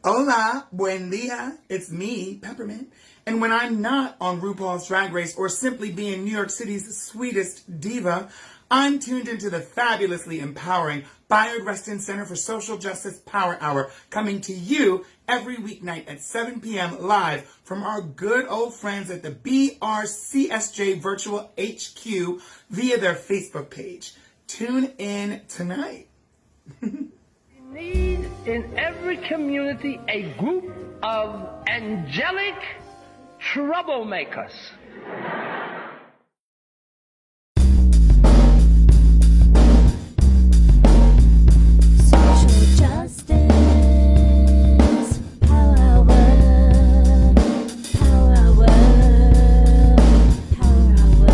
Hola, buen dia. It's me, Peppermint. And when I'm not on RuPaul's Drag Race or simply being New York City's sweetest diva, I'm tuned into the fabulously empowering Bayard Rustin Center for Social Justice Power Hour, coming to you every weeknight at 7 p.m. live from our good old friends at the BRCSJ Virtual HQ via their Facebook page. Tune in tonight. Need in every community a group of angelic troublemakers. Social justice, power hour, power hour, power hour.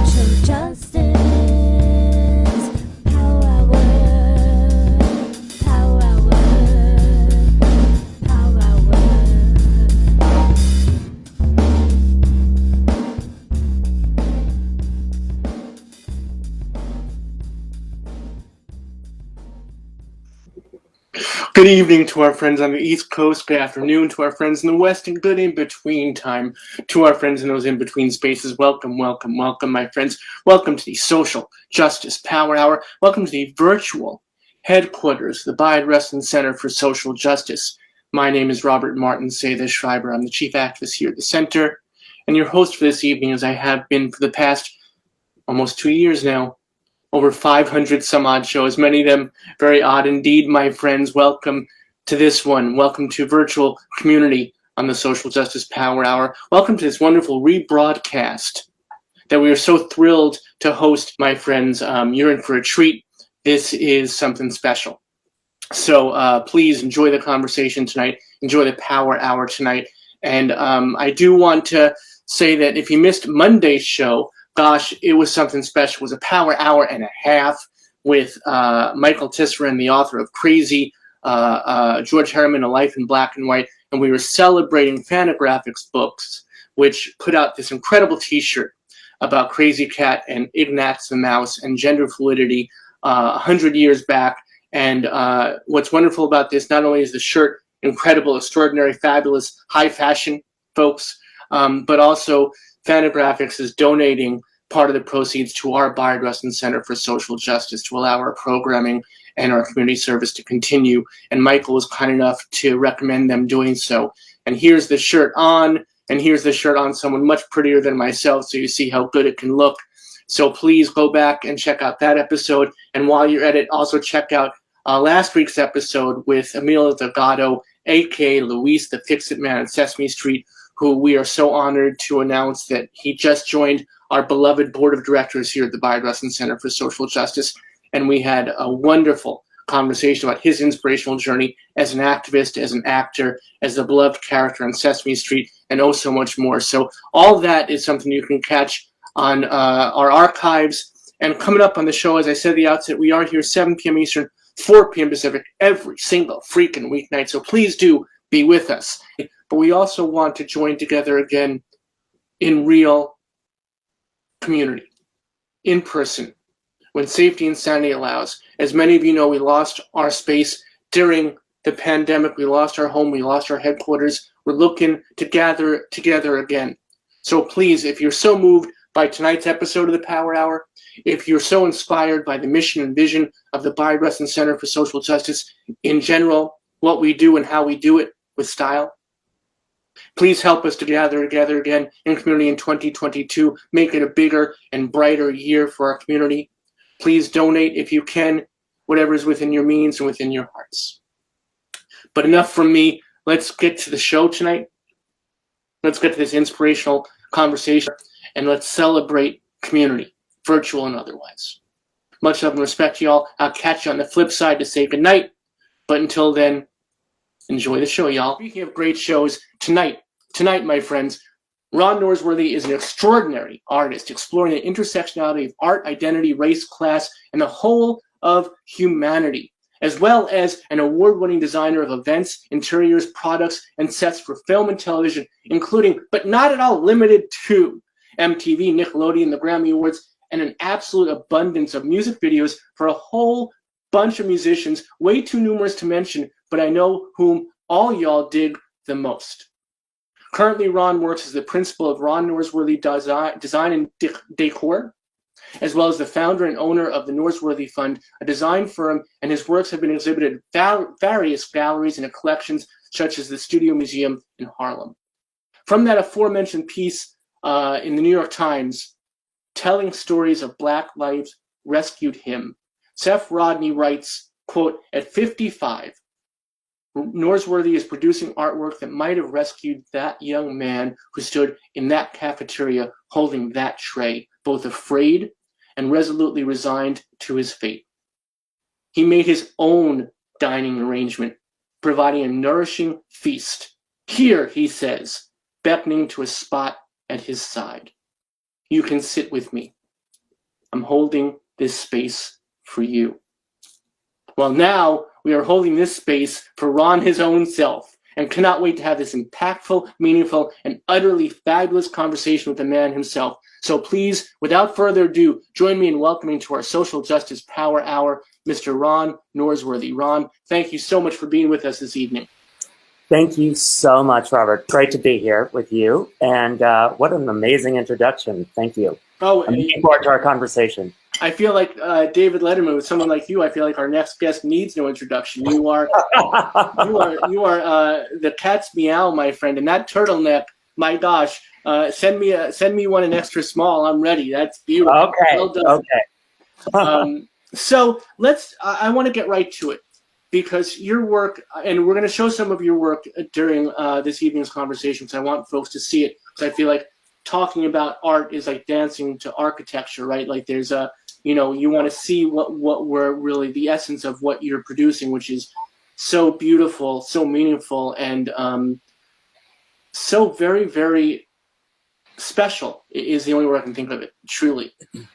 Social justice, power hour, power hour, power hour. Good evening to our friends on the East Coast, good afternoon to our friends in the West, and good in-between time to our friends in those in-between spaces. Welcome, welcome, welcome, my friends. Welcome to the Social Justice Power Hour. Welcome to the virtual headquarters, the Bayard Rustin Center for Social Justice. My name is Robert Martin Saythe Schreiber. I'm the chief activist here at the center, and your host for this evening, as I have been for the past almost 2 years now. Over 500 some odd shows, many of them very odd indeed, my friends. Welcome to this one. Welcome to virtual community on the Social Justice Power Hour. Welcome to this wonderful rebroadcast that we are so thrilled to host, my friends. You're in for a treat. This is something special. So please enjoy the conversation tonight. Enjoy the Power Hour tonight. And I do want to say that if you missed Monday's show, gosh, it was something special. It was a power hour and a half with Michael Tisserand, the author of Crazy, George Herman, A Life in Black and White, and we were celebrating Fantagraphics Books, which put out this incredible T-shirt about Crazy Cat and Ignatz the Mouse and gender fluidity 100 years back. And what's wonderful about this, not only is the shirt incredible, extraordinary, fabulous, high fashion, folks, but also Fantagraphics is donating part of the proceeds to our Bayard Rustin Center for Social Justice to allow our programming and our community service to continue. And Michael was kind enough to recommend them doing so. And here's the shirt on, and here's the shirt on someone much prettier than myself, so you see how good it can look. So please go back and check out that episode. And while you're at it, also check out last week's episode with Emilio Delgado, a.k.a. Luis, the Fix-It Man on Sesame Street, who we are so honored to announce that he just joined our beloved board of directors here at the Bayard Rustin Center for Social Justice. And we had a wonderful conversation about his inspirational journey as an activist, as an actor, as the beloved character on Sesame Street, and oh so much more. So all that is something you can catch on our archives. And coming up on the show, as I said at the outset, we are here 7 p.m. Eastern, 4 p.m. Pacific, every single freaking weeknight. So please do be with us. But we also want to join together again in real community, in person, when safety and sanity allows. As many of you know, we lost our space during the pandemic. We lost our home. We lost our headquarters. We're looking to gather together again. So please, if you're so moved by tonight's episode of the Power Hour, if you're so inspired by the mission and vision of the Bayard Rustin Center for Social Justice in general, what we do and how we do it with style, please help us to gather together again in community in 2022, make it a bigger and brighter year for our community. Please donate if you can, whatever is within your means and within your hearts. But enough from me. Let's get to the show tonight. Let's get to this inspirational conversation, and let's celebrate community, virtual and otherwise. Much love and respect to y'all. I'll catch you on the flip side to say goodnight. But until then, enjoy the show, y'all. Speaking of great shows, tonight, my friends, Ron Norsworthy is an extraordinary artist exploring the intersectionality of art, identity, race, class, and the whole of humanity, as well as an award-winning designer of events, interiors, products, and sets for film and television, including, but not at all limited to, MTV, Nickelodeon, the Grammy Awards, and an absolute abundance of music videos for a whole bunch of musicians, way too numerous to mention, but I know whom all y'all dig the most. Currently, Ron works as the principal of Ron Norsworthy Design and Decor, as well as the founder and owner of the Norsworthy Fund, a design firm, and his works have been exhibited at various galleries and collections, such as the Studio Museum in Harlem. From that aforementioned piece in the New York Times, telling stories of Black lives rescued him, Seth Rodney writes, quote, "At 55, Norsworthy is producing artwork that might have rescued that young man who stood in that cafeteria holding that tray, both afraid and resolutely resigned to his fate. He made his own dining arrangement, providing a nourishing feast. Here, he says, beckoning to a spot at his side. You can sit with me. I'm holding this space for you." Well, now we are holding this space for Ron his own self, and cannot wait to have this impactful, meaningful, and utterly fabulous conversation with the man himself. So please, without further ado, join me in welcoming to our Social Justice Power Hour, Mr. Ron Norsworthy. Ron, thank you so much for being with us this evening. Thank you so much, Robert. Great to be here with you. And what an amazing introduction. Thank you. Oh, I'm looking forward to our conversation. I feel like David Letterman, with someone like you, I feel like our next guest needs no introduction. You are the cat's meow, my friend, and that turtleneck. My gosh, send me one in extra small. I'm ready. That's beautiful. Okay. Well done. Okay. So I want to get right to it, because your work, and we're going to show some of your work during this evening's conversation, because I want folks to see it, because I feel like talking about art is like dancing to architecture, right? Like there's a, you want to see what we're really the essence of what you're producing, which is so beautiful, so meaningful, and so very, very special is the only word I can think of it, truly.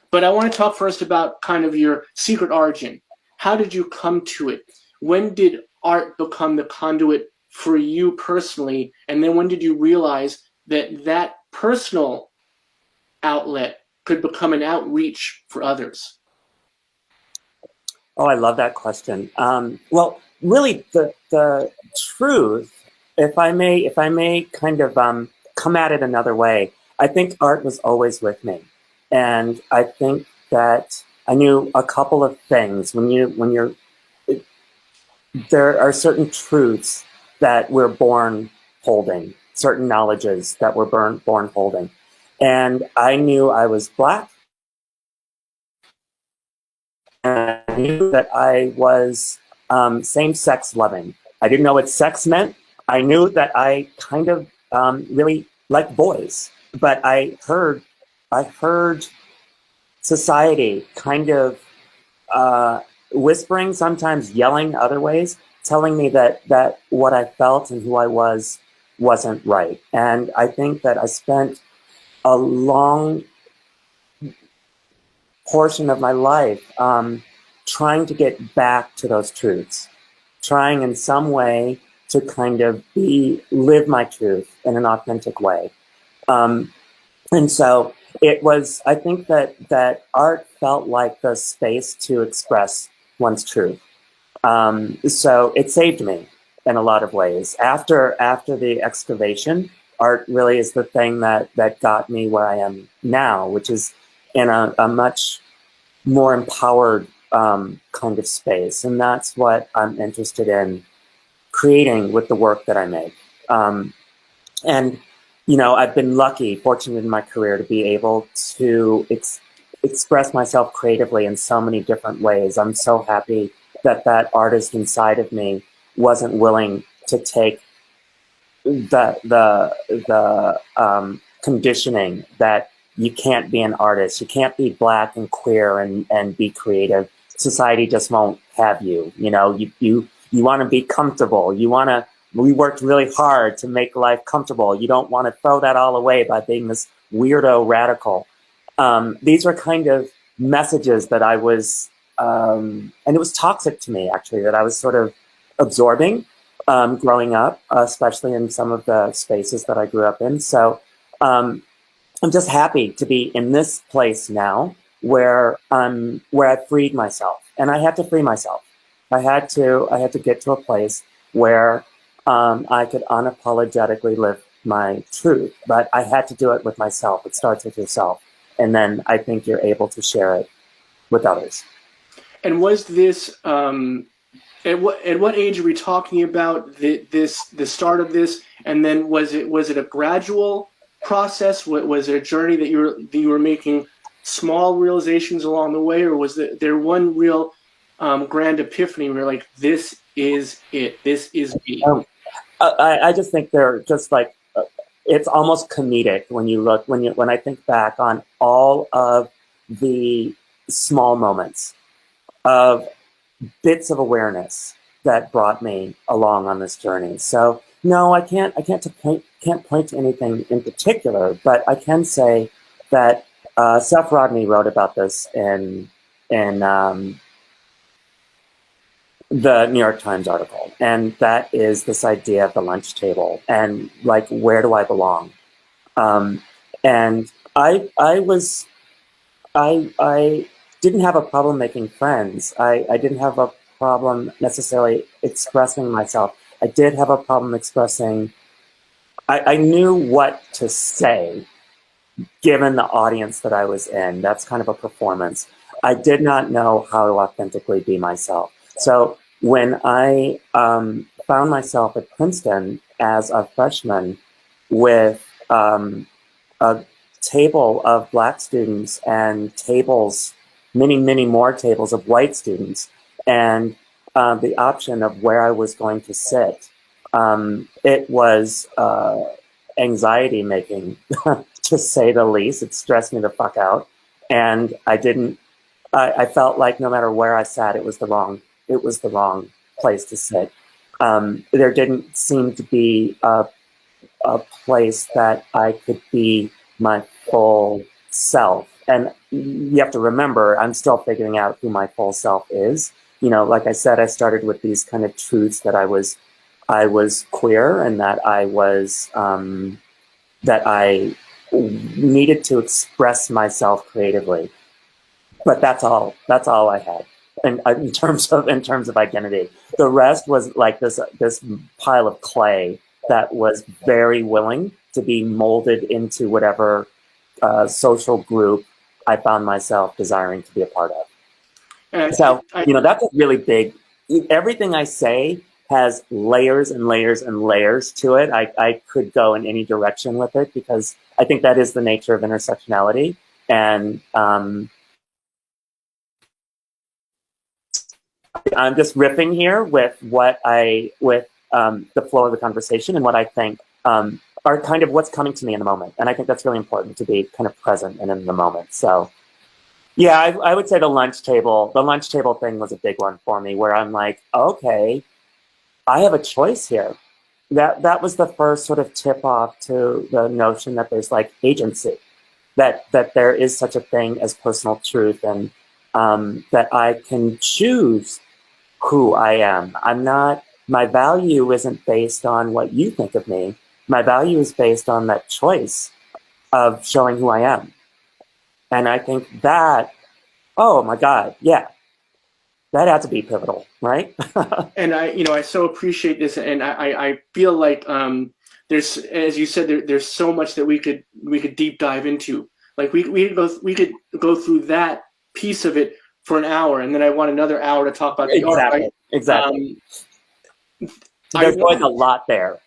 But I want to talk first about kind of your secret origin. How did you come to it? When did art become the conduit for you personally? And then when did you realize that personal outlet could become an outreach for others? Oh, I love that question. Well, really, the truth, if I may kind of come at it another way, I think art was always with me. And I think that I knew a couple of things. There are certain truths that we're born holding, certain knowledges that we're born holding. And I knew I was Black. And I knew that I was same-sex loving. I didn't know what sex meant. I knew that I kind of really liked boys. But I heard society kind of whispering, sometimes yelling other ways, telling me that what I felt and who I was wasn't right. And I think that I spent a long portion of my life trying to get back to those truths, trying in some way to kind of live my truth in an authentic way. And so it was, I think that art felt like the space to express one's truth. So it saved me in a lot of ways. After the excavation, art really is the thing that got me where I am now, which is in a much more empowered kind of space. And that's what I'm interested in creating with the work that I make. And I've been fortunate in my career to be able to express myself creatively in so many different ways. I'm so happy that artist inside of me wasn't willing to take the conditioning that you can't be an artist, you can't be Black and queer and be creative. Society just won't have you. You want to be comfortable. We worked really hard to make life comfortable. You don't want to throw that all away by being this weirdo radical. These were kind of messages that I was, and it was toxic to me, actually, that I was sort of absorbing growing up, especially in some of the spaces that I grew up in. So I'm just happy to be in this place now where I freed myself. And I had to free myself. I had to get to a place where I could unapologetically live my truth. But I had to do it with myself. It starts with yourself. And then I think you're able to share it with others. And was this at what age are we talking about the start of this? And then was it a gradual process? Was it a journey that you were making small realizations along the way, or was there one real grand epiphany where you're like, this is it, this is me? I just think they're just like, it's almost comedic when I think back on all of the small moments of bits of awareness that brought me along on this journey. So no, I can't point to anything in particular, but I can say that Seth Rodney wrote about this in the New York Times article, and that is this idea of the lunch table and like, where do I belong? And I didn't have a problem making friends. I didn't have a problem necessarily expressing myself. I did have a problem expressing. I knew what to say given the audience that I was in. That's kind of a performance. I did not know how to authentically be myself. So when I found myself at Princeton as a freshman with a table of Black students and tables, many more tables of white students, and the option of where I was going to sit, it was anxiety making, to say the least. It stressed me the fuck out. And I felt like no matter where I sat, it was the wrong place to sit. There didn't seem to be a place that I could be my full self. And you have to remember, I'm still figuring out who my full self is. You know, like I said, I started with these kind of truths that I was queer, and that I was, that I needed to express myself creatively. But that's all I had. And in terms of identity, the rest was like this pile of clay that was very willing to be molded into whatever social group I found myself desiring to be a part of. So, that's a really big. Everything I say has layers and layers and layers to it. I could go in any direction with it because I think that is the nature of intersectionality. And I'm just riffing here with the flow of the conversation and what I think are kind of what's coming to me in the moment. And I think that's really important, to be kind of present and in the moment. So yeah, I would say the lunch table thing was a big one for me, where I'm like, okay, I have a choice here. That was the first sort of tip off to the notion that there's like agency, that there is such a thing as personal truth, and that I can choose who I am. My value isn't based on what you think of me. My value is based on that choice of showing who I am. And I think that, oh my God, yeah, that had to be pivotal, right? And I so appreciate this, and I feel like there's, as you said, there's so much that we could deep dive into. Like we could go through that piece of it for an hour, and then I want another hour to talk about the art. Right? Exactly. There's a lot there.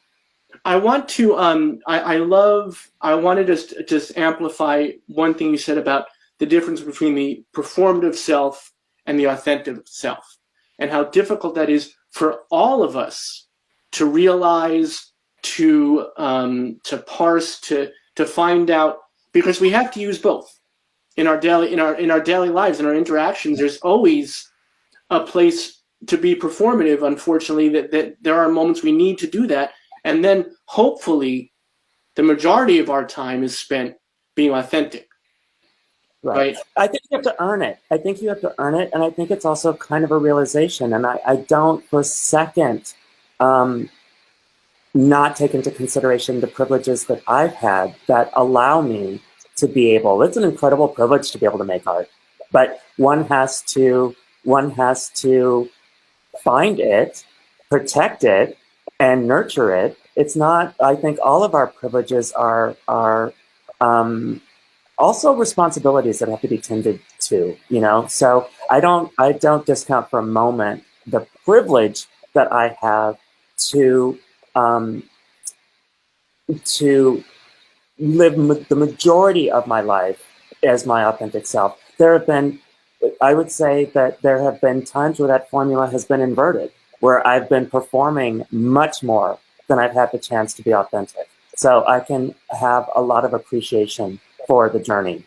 I want to I wanted to just amplify one thing you said about the difference between the performative self and the authentic self, and how difficult that is for all of us to realize, to parse, to find out, because we have to use both in our daily lives, in our interactions. There's always a place to be performative, unfortunately, that there are moments we need to do that. And then hopefully the majority of our time is spent being authentic. Right? I think you have to earn it. And I think it's also kind of a realization. And I don't for a second not take into consideration the privileges that I've had that allow me to be able. It's an incredible privilege to be able to make art. But one has to find it, protect it and nurture it. It's not, I think all of our privileges are also responsibilities that have to be tended to, you know? So I don't discount for a moment the privilege that I have to live the majority of my life as my authentic self. There have been, I would say that there have been times where that formula has been inverted, where I've been performing much more than I've had the chance to be authentic. So I can have a lot of appreciation for the journey.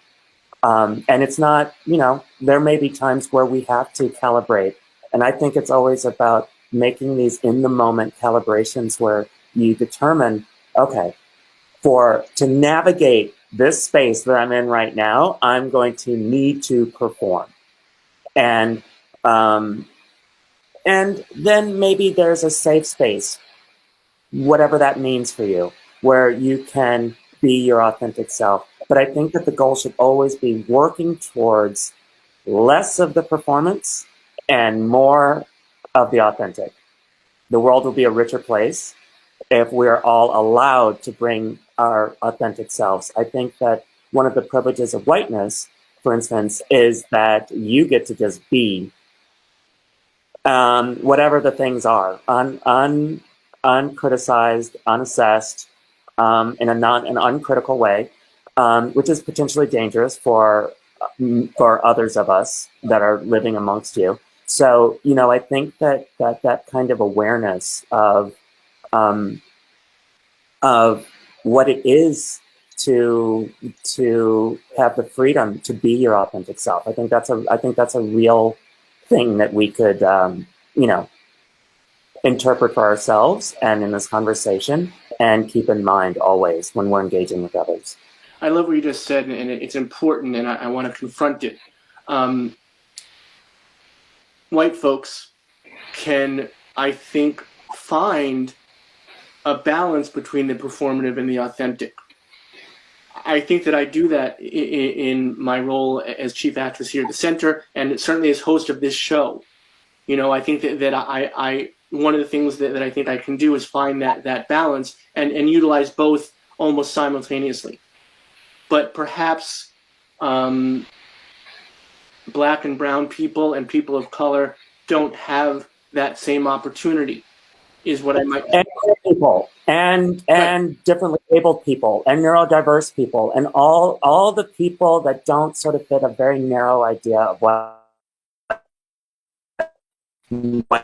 And it's not, you know, there may be times where we have to calibrate. And I think it's always about making these in the moment calibrations where you determine, okay, to navigate this space that I'm in right now, I'm going to need to perform. And then maybe there's a safe space, whatever that means for you, where you can be your authentic self. But I think that the goal should always be working towards less of the performance and more of the authentic. The world will be a richer place if we're all allowed to bring our authentic selves. I think that one of the privileges of whiteness, for instance, is that you get to just be whatever the things are, uncriticized, unassessed, in an uncritical way, which is potentially dangerous for others of us that are living amongst you. So, you know, I think that kind of awareness of what it is to have the freedom to be your authentic self. I think that's a real thing that we could, you know, interpret for ourselves and in this conversation and keep in mind always when we're engaging with others. I love what you just said, and it's important, and I want to confront it. White folks can, I think, find a balance between the performative and the authentic. I think that I do that in my role as chief actress here at the center, and certainly as host of this show. You know, I think that I one of the things that I think I can do is find that balance and utilize both almost simultaneously. But perhaps Black and brown people and people of color don't have that same opportunity, is what I might. And people, and differently abled people, and neurodiverse people, and all the people that don't sort of fit a very narrow idea of what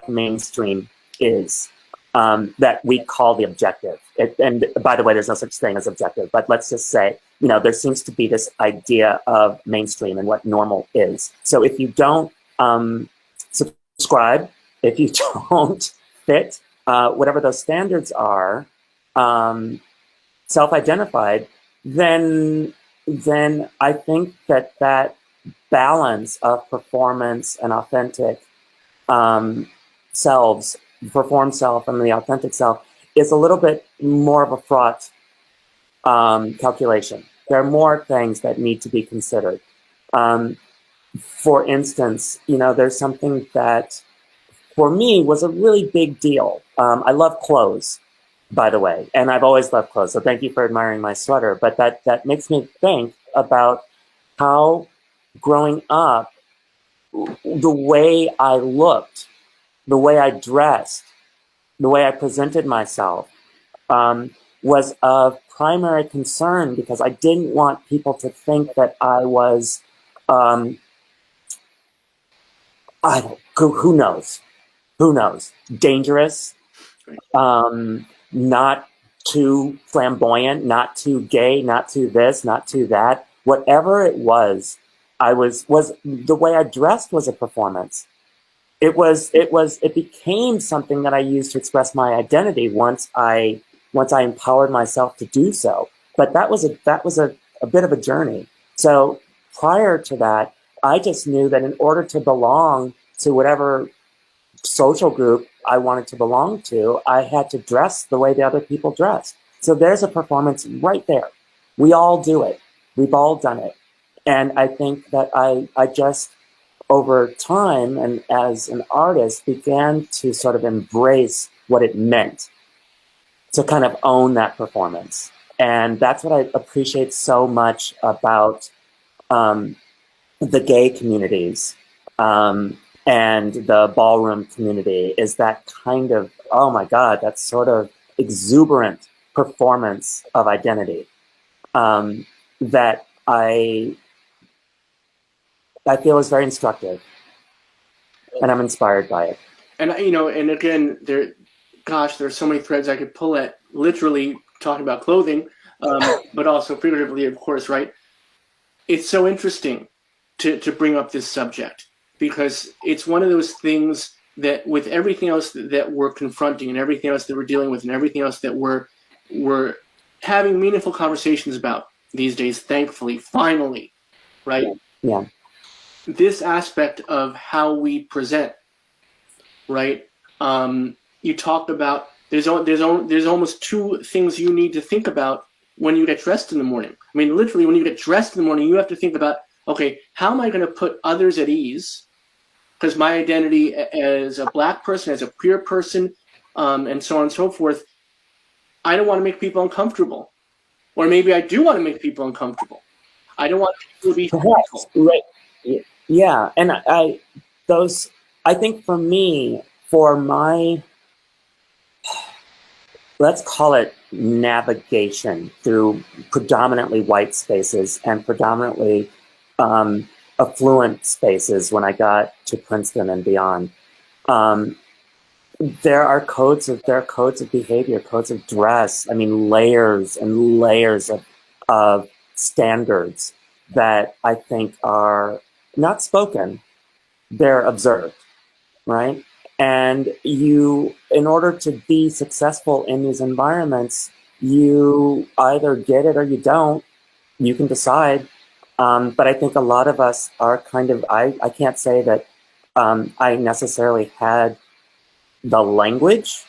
mainstream is, that we call the objective. And by the way, there's no such thing as objective, but let's just say, you know, there seems to be this idea of mainstream and what normal is. So if you don't subscribe, if you don't fit whatever those standards are, self-identified, then I think that balance of performance and authentic selves, performed self and the authentic self, is a little bit more of a fraught calculation. There are more things that need to be considered. For instance, you know, there's something that for me was a really big deal. I love clothes, by the way, and I've always loved clothes. So thank you for admiring my sweater. But that makes me think about how growing up, the way I looked, the way I dressed, the way I presented myself was of primary concern because I didn't want people to think that I was, who knows, dangerous, not too flamboyant, not too gay, not too this, not too that. Whatever it was the way I dressed was a performance. It became something that I used to express my identity once I empowered myself to do so. But that was a bit of a journey. So prior to that, I just knew that in order to belong to whatever social group I wanted to belong to, I had to dress the way the other people dressed. So there's a performance right there. We all do it. We've all done it. And I think that I just over time and as an artist began to sort of embrace what it meant to kind of own that performance. And that's what I appreciate so much about the gay communities and the ballroom community, is that kind of, oh my God, that sort of exuberant performance of identity that I feel is very instructive, and I'm inspired by it. And and again, there's so many threads I could pull at, literally talking about clothing, but also figuratively, of course, right? It's so interesting to bring up this subject, because it's one of those things that, with everything else that we're confronting and everything else that we're dealing with and everything else that we're having meaningful conversations about these days, thankfully, finally, right? Yeah. This aspect of how we present, right? You talked about there's almost two things you need to think about when you get dressed in the morning. I mean, literally, when you get dressed in the morning, you have to think about, okay, how am I going to put others at ease? Because my identity as a Black person, as a queer person, and so on and so forth, I don't want to make people uncomfortable. Or maybe I do want to make people uncomfortable. I don't want people to be Perhaps, right. Yeah, and I think for me, for my, let's call it navigation through predominantly white spaces and predominantly affluent spaces when I got to Princeton and beyond, there are codes of behavior, codes of dress. I mean, layers and layers of standards that I think are not spoken, they're observed, right? And in order to be successful in these environments, you either get it or you don't. You can decide. But I think a lot of us are kind of, I can't say that I necessarily had the language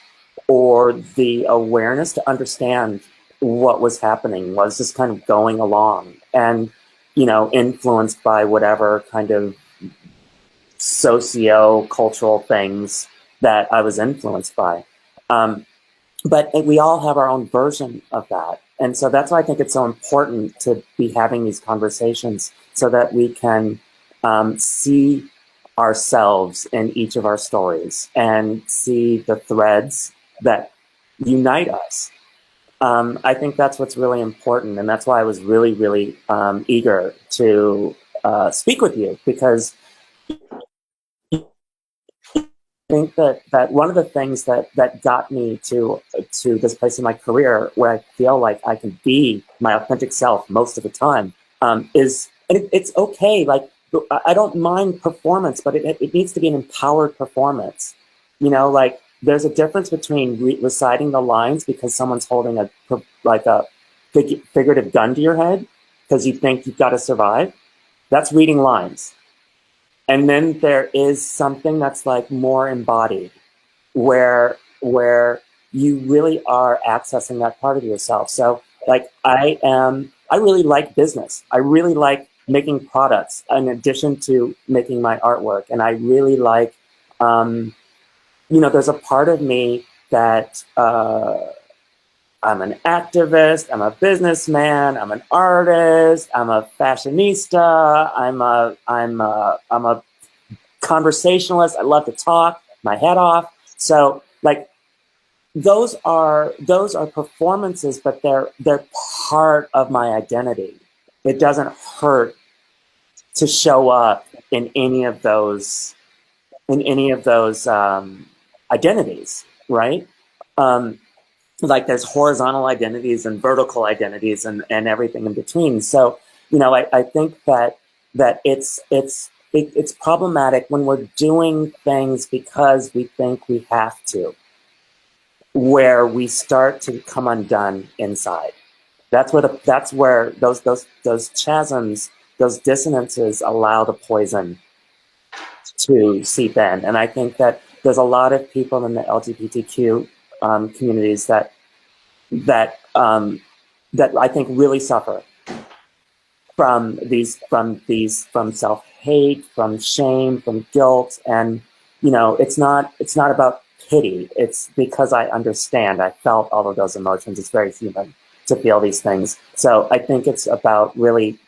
or the awareness to understand what was happening, was just kind of going along and, influenced by whatever kind of socio-cultural things that I was influenced by. But we all have our own version of that. And so that's why I think it's so important to be having these conversations, so that we can see ourselves in each of our stories and see the threads that unite us. I think that's what's really important. And that's why I was really, really eager to speak with you, because I think that one of the things that got me to this place in my career where I feel like I can be my authentic self most of the time is, and it's okay, like, I don't mind performance, but it needs to be an empowered performance. Like, there's a difference between reciting the lines because someone's holding a figurative gun to your head because you think you've got to survive. That's reading lines. And then there is something that's like more embodied, where you really are accessing that part of yourself. So, like, I really like business. I really like making products in addition to making my artwork. And I really like, there's a part of me that I'm an activist, I'm a businessman, I'm an artist, I'm a fashionista, I'm a conversationalist. I love to talk my head off. So, like, those are performances, but they're part of my identity. It doesn't hurt to show up in any of those identities, right? Like, there's horizontal identities and vertical identities and everything in between. So, I think that it's problematic when we're doing things because we think we have to, where we start to come undone inside. That's where those chasms, those dissonances allow the poison to seep in. And I think that there's a lot of people in the LGBTQ communities that I think really suffer from self-hate, from shame, from guilt. And, it's not about pity. It's because I understand. I felt all of those emotions. It's very human to feel these things. So I think it's about really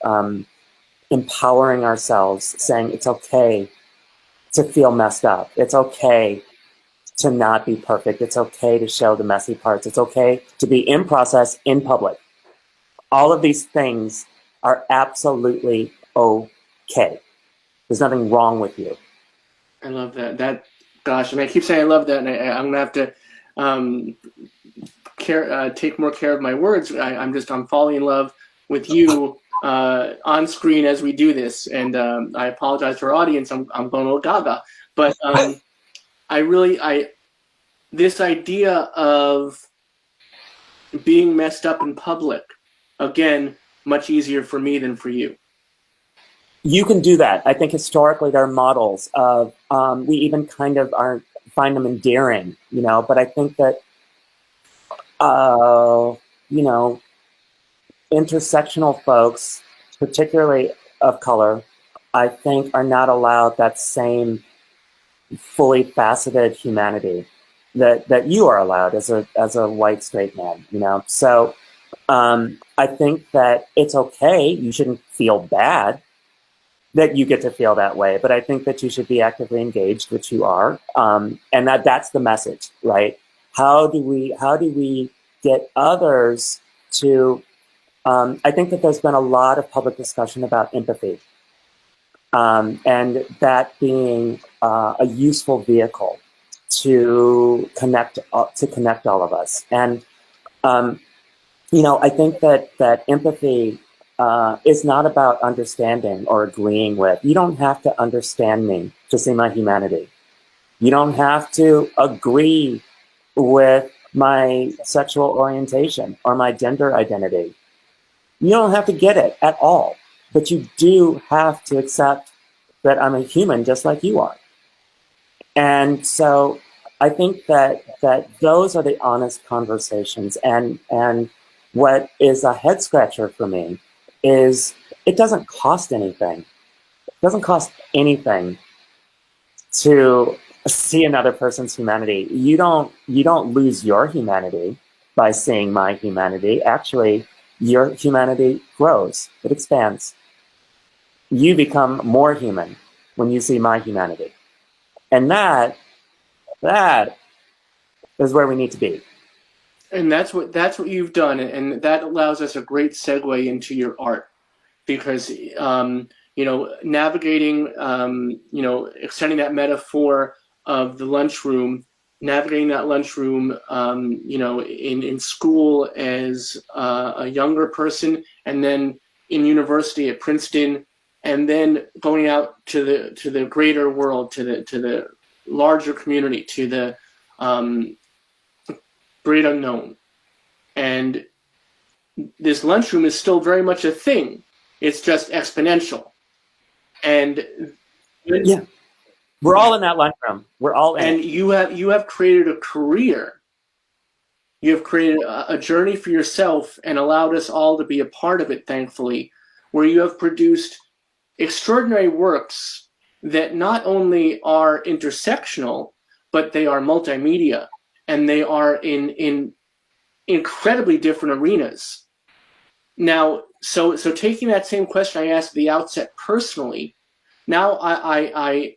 empowering ourselves, saying it's okay to feel messed up. It's okay to not be perfect. It's okay to show the messy parts. It's okay to be in process in public. All of these things are absolutely okay. There's nothing wrong with you. I love that. Gosh, and I keep saying I love that, and I'm gonna have to take more care of my words. I'm falling in love with you on screen as we do this, and I apologize to our audience. I'm going a little gaga, but this idea of being messed up in public, again, much easier for me than for you. You can do that. I think historically there are models of, we even kind of find them endearing, but I think that, intersectional folks, particularly of color, I think are not allowed that same fully faceted humanity that you are allowed as a white straight man, So I think that it's okay. You shouldn't feel bad that you get to feel that way, but I think that you should be actively engaged, which you are, and that's the message, right? How do we get others to? I think that there's been a lot of public discussion about empathy, and that being a useful vehicle to connect all of us. And I think that empathy is not about understanding or agreeing with. You don't have to understand me to see my humanity. You don't have to agree with my sexual orientation or my gender identity. You don't have to get it at all, but you do have to accept that I'm a human just like you are. And so I think that those are the honest conversations. And what is a head scratcher for me is it doesn't cost anything. It doesn't cost anything to see another person's humanity. You don't lose your humanity by seeing my humanity. Actually, your humanity grows. It expands. You become more human when you see my humanity. And that is where we need to be. And that's what you've done, and that allows us a great segue into your art, because navigating, extending that metaphor of the lunchroom, navigating that lunchroom, in school as a younger person, and then in university at Princeton, and then going out to the greater world, to the larger community, to the great unknown. And this lunchroom is still very much a thing. It's just exponential. And yeah, we're all in that lunchroom. We're all in. And you have created a career. You have created a journey for yourself and allowed us all to be a part of it, thankfully, where you have produced extraordinary works that not only are intersectional, but they are multimedia, and they are in incredibly different arenas. Now, so taking that same question I asked at the outset personally, now I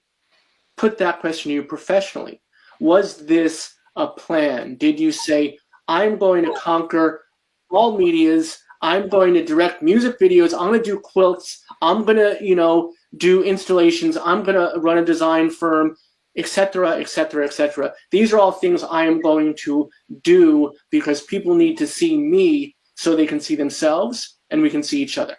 put that question to you professionally. Was this a plan? Did you say, I'm going to conquer all medias, I'm going to direct music videos, I'm going to do quilts, I'm going to, do installations, I'm going to run a design firm, etc., etc., etc. These are all things I am going to do because people need to see me so they can see themselves and we can see each other.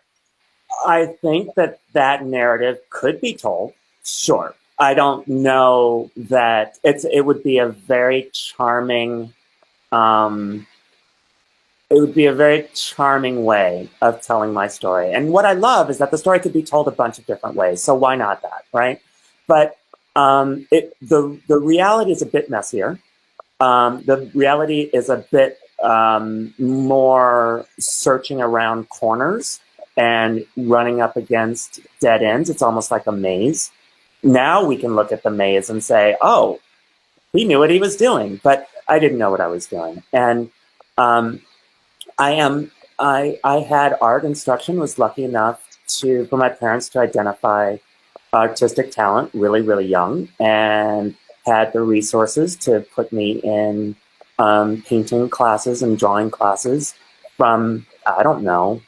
I think that narrative could be told. Sure. I don't know that it would be a very charming, way of telling my story. And what I love is that the story could be told a bunch of different ways. So why not that, right? But the reality is a bit messier. The reality is a bit more searching around corners and running up against dead ends. It's almost like a maze. Now we can look at the maze and say, oh, he knew what he was doing, but I didn't know what I was doing. And I had art instruction, was lucky enough for my parents to identify artistic talent really, really young, and had the resources to put me in painting classes and drawing classes from, I don't know,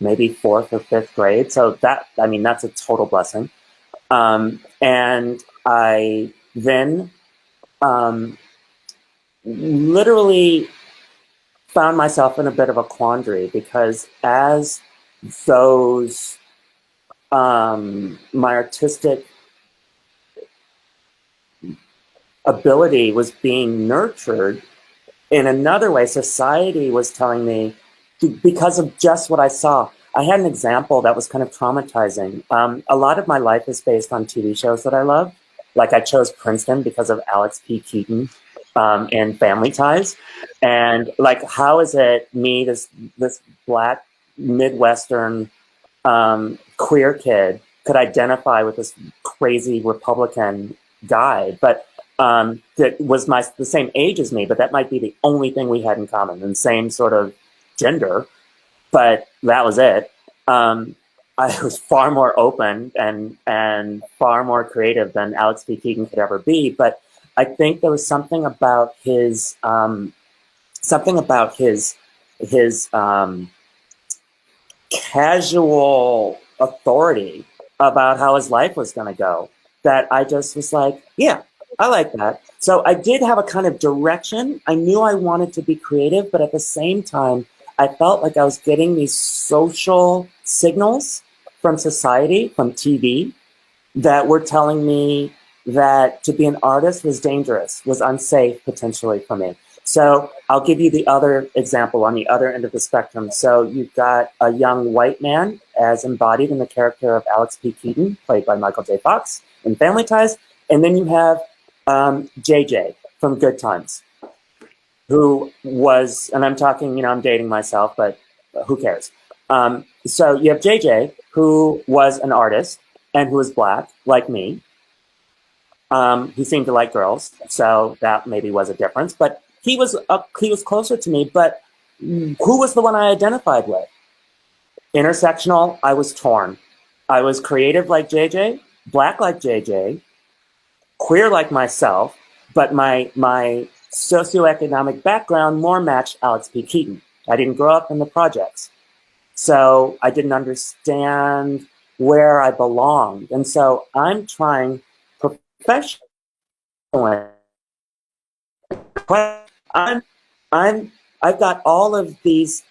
maybe 4th or 5th grade. So that's a total blessing. And I then literally found myself in a bit of a quandary, because as those, my artistic ability was being nurtured, in another way, society was telling me, because of just what I saw. I had an example that was kind of traumatizing. A lot of my life is based on TV shows that I love. Like, I chose Princeton because of Alex P. Keaton in Family Ties. And like, how is it me, this Black Midwestern queer kid, could identify with this crazy Republican guy, but that was the same age as me, but that might be the only thing we had in common, and same sort of gender, but that was it. I was far more open and far more creative than Alex P. Keaton could ever be, but I think there was something about his casual authority about how his life was going to go that I just was like, yeah, I like that. So I did have a kind of direction. I knew I wanted to be creative, but at the same time, I felt like I was getting these social signals from society, from TV, that were telling me that to be an artist was dangerous, was unsafe potentially for me. So I'll give you the other example on the other end of the spectrum. So you've got a young white man as embodied in the character of Alex P. Keaton, played by Michael J. Fox in Family Ties. And then you have JJ from Good Times, who was, and I'm talking, I'm dating myself, but who cares? So you have JJ, who was an artist and who was Black, like me. He seemed to like girls, so that maybe was a difference. But he was closer to me. But who was the one I identified with? Intersectional, I was torn. I was creative like JJ, Black like JJ, queer like myself, but my socioeconomic background more matched Alex P. Keaton. I didn't grow up in the projects, so I didn't understand where I belonged. And so I'm trying professionally. I've got all of these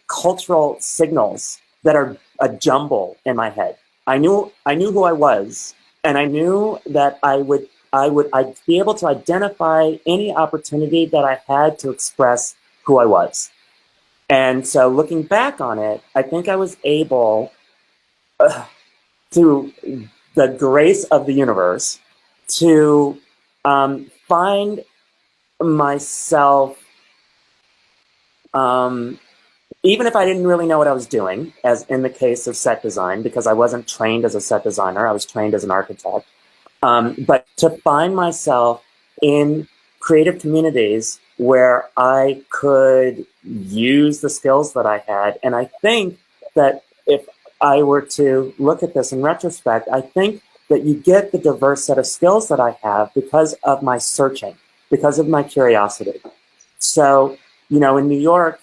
cultural signals that are a jumble in my head. I knew who I was, and I knew that I'd be able to identify any opportunity that I had to express who I was. And so looking back on it, I think I was able, through the grace of the universe, to find myself, even if I didn't really know what I was doing, as in the case of set design, because I wasn't trained as a set designer, I was trained as an architect. But to find myself in creative communities where I could use the skills that I had. And I think that if I were to look at this in retrospect, I think that you get the diverse set of skills that I have because of my searching, because of my curiosity. So, in New York,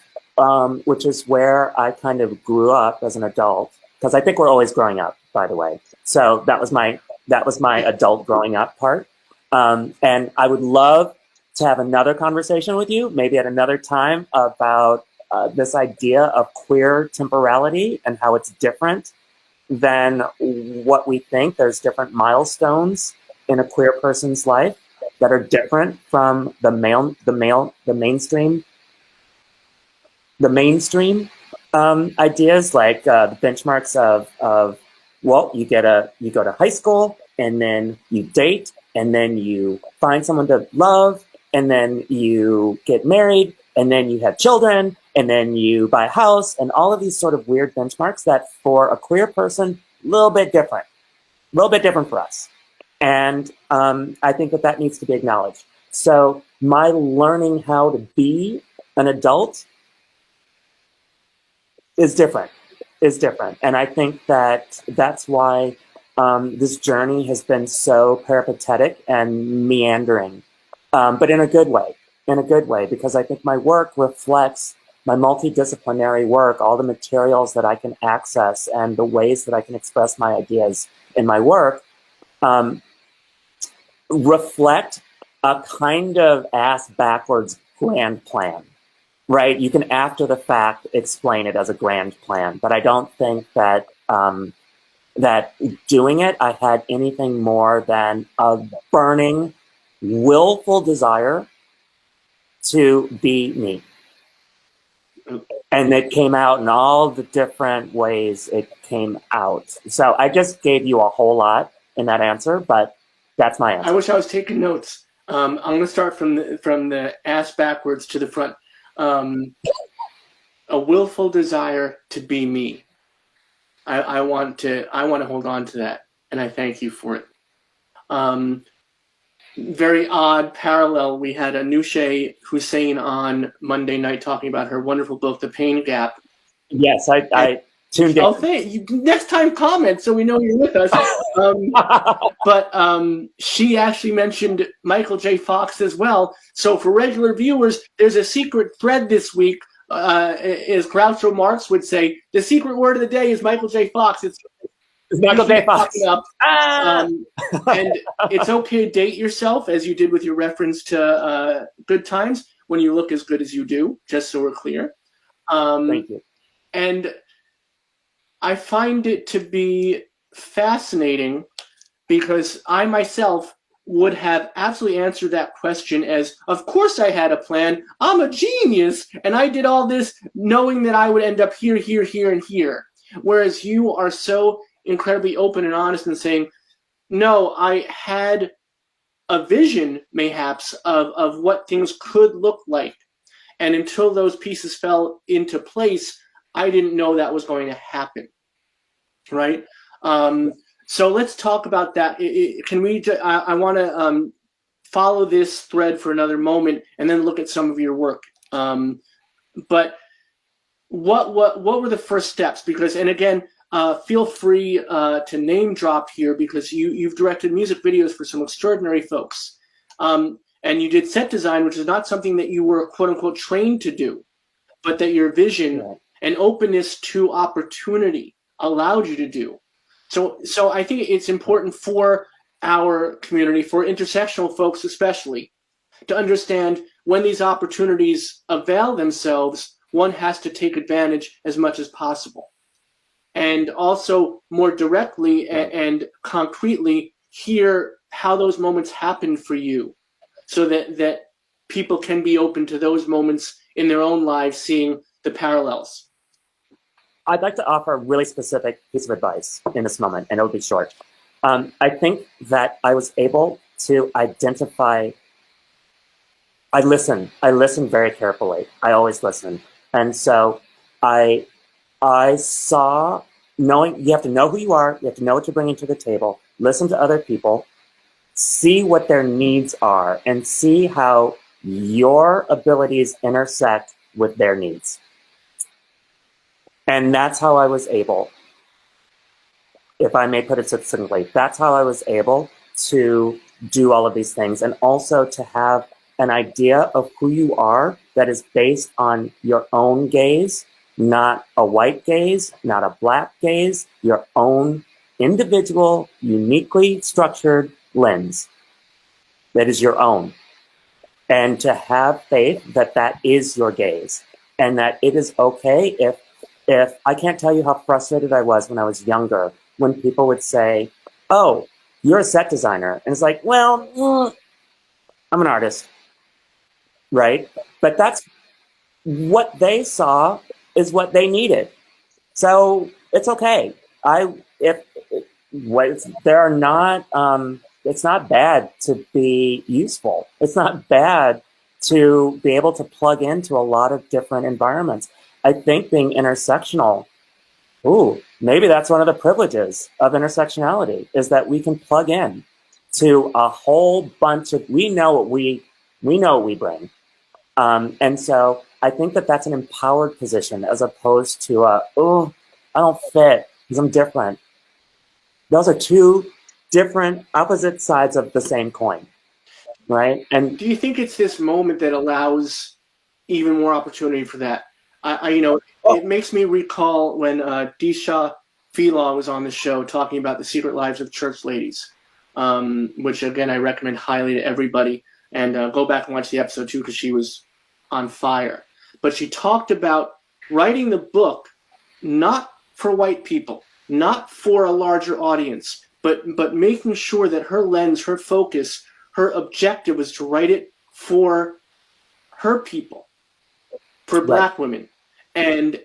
which is where I kind of grew up as an adult, because I think we're always growing up, by the way. So that was my adult growing up part. And I would love to have another conversation with you, maybe at another time, about this idea of queer temporality and how it's different than what we think. There's different milestones in a queer person's life that are different from the mainstream ideas, like the benchmarks of well, you go to high school, and then you date, and then you find someone to love, and then you get married, and then you have children, and then you buy a house, and all of these sort of weird benchmarks that for a queer person, a little bit different for us. And I think that needs to be acknowledged. So my learning how to be an adult is different. And I think that's why this journey has been so peripatetic and meandering, but in a good way, because I think my work reflects my multidisciplinary work, all the materials that I can access and the ways that I can express my ideas in my work reflect a kind of ass backwards grand plan, right? You can after the fact explain it as a grand plan, but I don't think that that doing it, I had anything more than a burning, willful desire to be me. And it came out in all the different ways it came out. So I just gave you a whole lot in that answer, but that's my answer. I wish I was taking notes. I'm going to start from the ass backwards to the front. A willful desire to be me. I want to hold on to that, and I thank you for it. Very odd parallel. We had Anousheh Hussein on Monday night talking about her wonderful book, The Pain Gap. Yes, I tuned in. Oh, next time comment so we know you're with us. But she actually mentioned Michael J. Fox as well. So for regular viewers, there's a secret thread this week. As Groucho Marx would say, the secret word of the day is Michael J. Fox. It's Michael J. Fox. Up. And it's okay to date yourself, as you did with your reference to Good Times, when you look as good as you do, just so we're clear. Thank you. And I find it to be fascinating because I myself would have absolutely answered that question as, of course I had a plan. I'm a genius, and I did all this knowing that I would end up here, here, here, and here. Whereas you are so incredibly open and honest and saying, no, I had a vision, mayhaps, of what things could look like. And until those pieces fell into place, I didn't know that was going to happen, right? So let's talk about that. Can we? I want to follow this thread for another moment and then look at some of your work. But what were the first steps? Because, and again, feel free to name drop here because you've directed music videos for some extraordinary folks. And you did set design, which is not something that you were quote unquote trained to do, but that your vision and openness to opportunity allowed you to do. So I think it's important for our community, for intersectional folks especially, to understand when these opportunities avail themselves, one has to take advantage as much as possible. And also more directly and concretely hear how those moments happen for you so that people can be open to those moments in their own lives, seeing the parallels. I'd like to offer a really specific piece of advice in this moment, and it'll be short. I think that I was able to identify. I listen very carefully. I always listen. And so I saw, knowing you have to know who you are, you have to know what you're bringing to the table, listen to other people, see what their needs are, and see how your abilities intersect with their needs. And that's how I was able, if I may put it succinctly, that's how I was able to do all of these things, and also to have an idea of who you are that is based on your own gaze, not a white gaze, not a black gaze, your own individual, uniquely structured lens that is your own. And to have faith that that is your gaze, and that it is okay if I can't tell you how frustrated I was when I was younger, when people would say, oh, you're a set designer. And it's like, well, I'm an artist, right? But that's what they saw is what they needed. So it's okay. It's not bad to be useful. It's not bad to be able to plug into a lot of different environments. I think being intersectional, maybe that's one of the privileges of intersectionality, is that we can plug in to a whole bunch of, we know what we bring. And so I think that that's an empowered position as opposed to, I don't fit because I'm different. Those are two different opposite sides of the same coin, right? And do you think it's this moment that allows even more opportunity for that? It makes me recall when Disha Phila was on the show talking about the secret lives of church ladies, which again I recommend highly to everybody. And go back and watch the episode too, because she was on fire. But she talked about writing the book not for white people, not for a larger audience, but making sure that her lens, her focus, her objective was to write it for her people, for Black women. And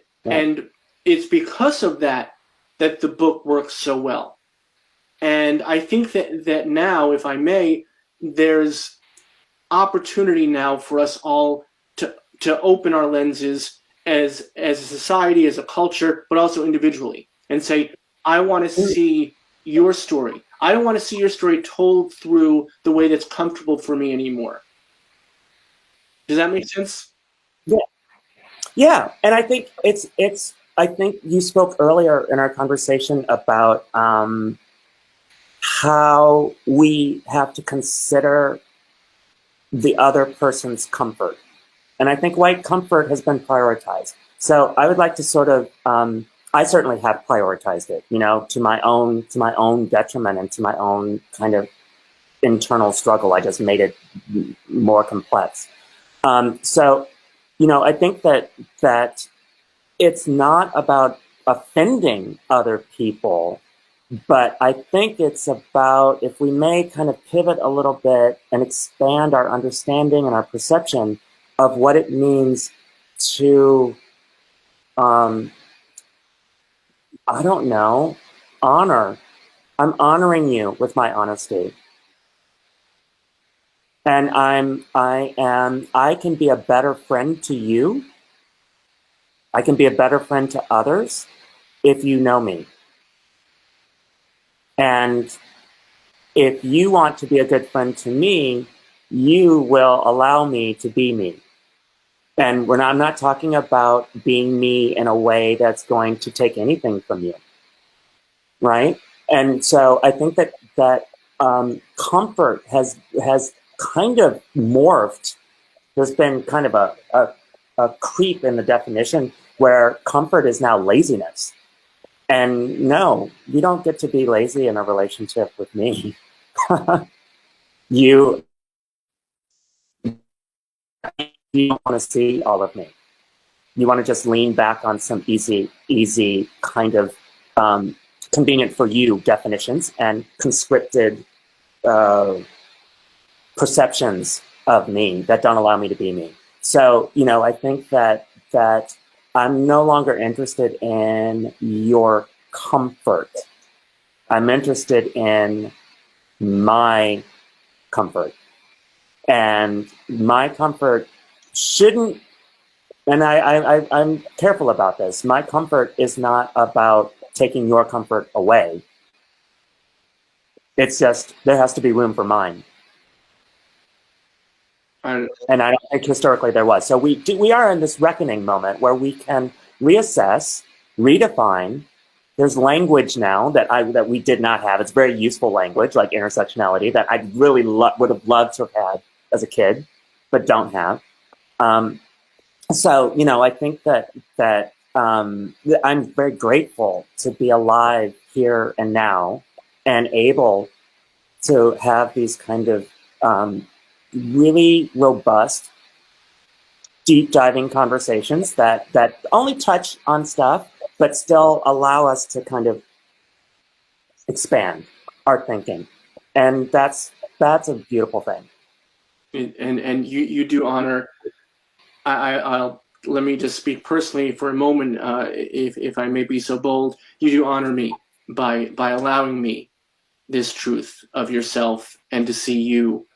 it's because of that the book works so well. And I think that now, if I may, there's opportunity now for us all to open our lenses as a society, as a culture, but also individually, and say, I want to see your story. I don't want to see your story told through the way that's comfortable for me anymore. Does that make sense? Yeah, and I think I think you spoke earlier in our conversation about how we have to consider the other person's comfort. And I think white comfort has been prioritized. So I would like to sort of, I certainly have prioritized it, to my own detriment and to my own kind of internal struggle. I just made it more complex. So, I think that it's not about offending other people, but I think it's about, if we may kind of pivot a little bit and expand our understanding and our perception of what it means to, honor. I'm honoring you with my honesty. And I can be a better friend to you. I can be a better friend to others if you know me. And if you want to be a good friend to me, you will allow me to be me. And I'm not talking about being me in a way that's going to take anything from you, right? And so I think that comfort has kind of morphed. There's been kind of a creep in the definition where comfort is now laziness. And no, you don't get to be lazy in a relationship with me. You don't want to see all of me. You want to just lean back on some easy kind of convenient for you definitions and conscripted perceptions of me that don't allow me to be me. So, I think that I'm no longer interested in your comfort. I'm interested in my comfort. And my comfort shouldn't, and I'm careful about this, my comfort is not about taking your comfort away. It's just, there has to be room for mine. And I don't think historically there was. So we are in this reckoning moment where we can reassess, redefine. There's language now that we did not have. It's very useful language, like intersectionality, that I really would have loved to have had as a kid, but don't have. So, I think that I'm very grateful to be alive here and now and able to have these kind of really robust, deep diving conversations that only touch on stuff, but still allow us to kind of expand our thinking. And that's a beautiful thing. And you do honor, I'll let me just speak personally for a moment, if I may be so bold. You do honor me by allowing me this truth of yourself and to see you.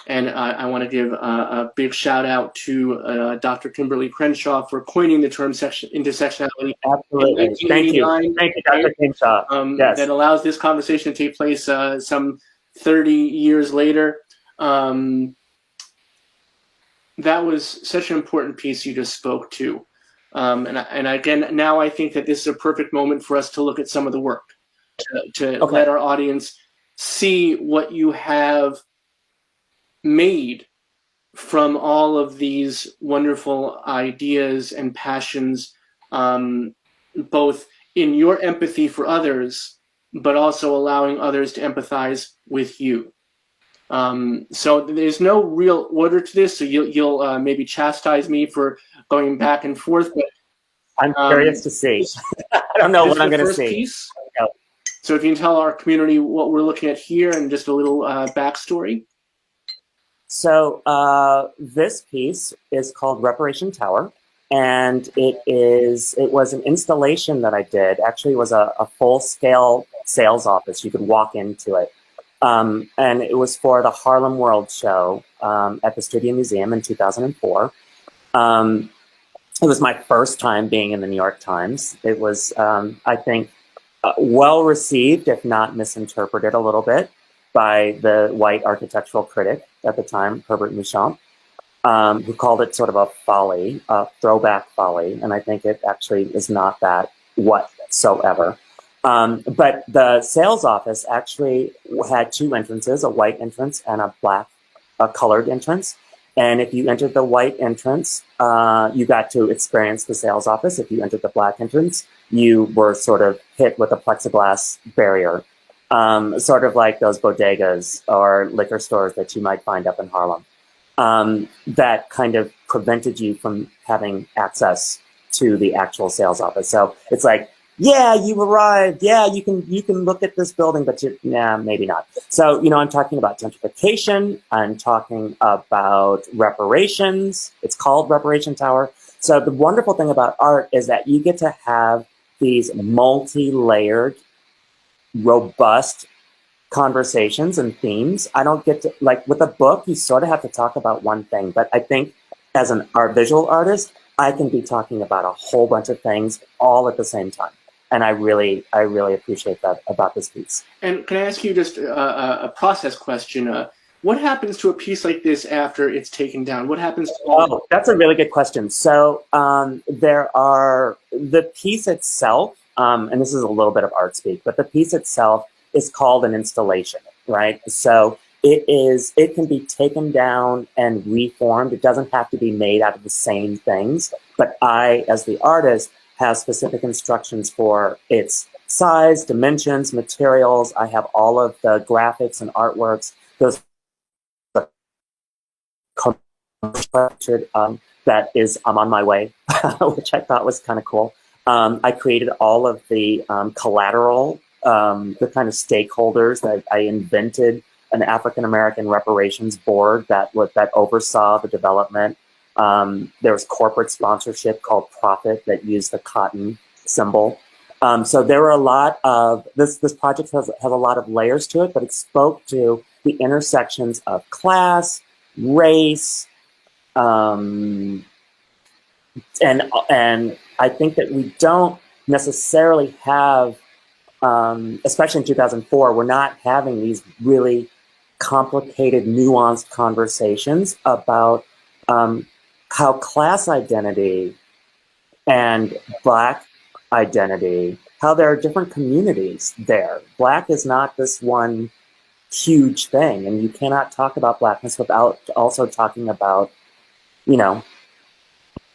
And I want to give a big shout out to Dr. Kimberly Crenshaw for coining the term intersectionality Absolutely. in Thank you. 1989. Thank you, Dr. Crenshaw. Yes. That allows this conversation to take place some 30 years later. That was such an important piece you just spoke to. And again, now I think that this is a perfect moment for us to look at some of the work, to let our audience see what you have made from all of these wonderful ideas and passions, both in your empathy for others, but also allowing others to empathize with you. So there's no real order to this, so you'll maybe chastise me for going back and forth, but I'm curious to see. I don't know what I'm going to see. Piece. So if you can tell our community what we're looking at here and just a little backstory. So this piece is called Reparation Tower, and it was an installation that I did. Actually, it was a full-scale sales office. You could walk into it. And it was for the Harlem World Show at the Studio Museum in 2004. It was my first time being in the New York Times. It was, I think, well received, if not misinterpreted a little bit, by the white architectural critic at the time, Herbert Muchamp, who called it sort of a folly, a throwback folly. And I think it actually is not that whatsoever. But the sales office actually had two entrances, a white entrance and a colored entrance. And if you entered the white entrance, you got to experience the sales office. If you entered the black entrance, you were sort of hit with a plexiglass barrier, sort of like those bodegas or liquor stores that you might find up in Harlem, that kind of prevented you from having access to the actual sales office. So it's like, yeah, you arrived. Yeah, you can look at this building, but maybe not. So, I'm talking about gentrification. I'm talking about reparations. It's called Reparation Tower. So the wonderful thing about art is that you get to have these multi-layered, robust conversations and themes. I don't get to, like with a book, you sort of have to talk about one thing, but I think as an art visual artist, I can be talking about a whole bunch of things all at the same time. And I really appreciate that about this piece. And can I ask you just a process question? What happens to a piece like this after it's taken down? What happens to that's a really good question. So there are the piece itself, and this is a little bit of art speak, but the piece itself is called an installation, right? So it can be taken down and reformed. It doesn't have to be made out of the same things, but I, as the artist, have specific instructions for its size, dimensions, materials. I have all of the graphics and artworks. Those that is, I'm on my way, which I thought was kind of cool. I created all of the collateral, the kind of stakeholders that I invented an African-American reparations board that oversaw the development. There was corporate sponsorship called Profit that used the cotton symbol. So there were a lot of, this project has a lot of layers to it, but it spoke to the intersections of class, race, and I think that we don't necessarily have, especially in 2004, we're not having these really complicated, nuanced conversations about how class identity and Black identity, how there are different communities there. Black is not this one huge thing, and you cannot talk about Blackness without also talking about,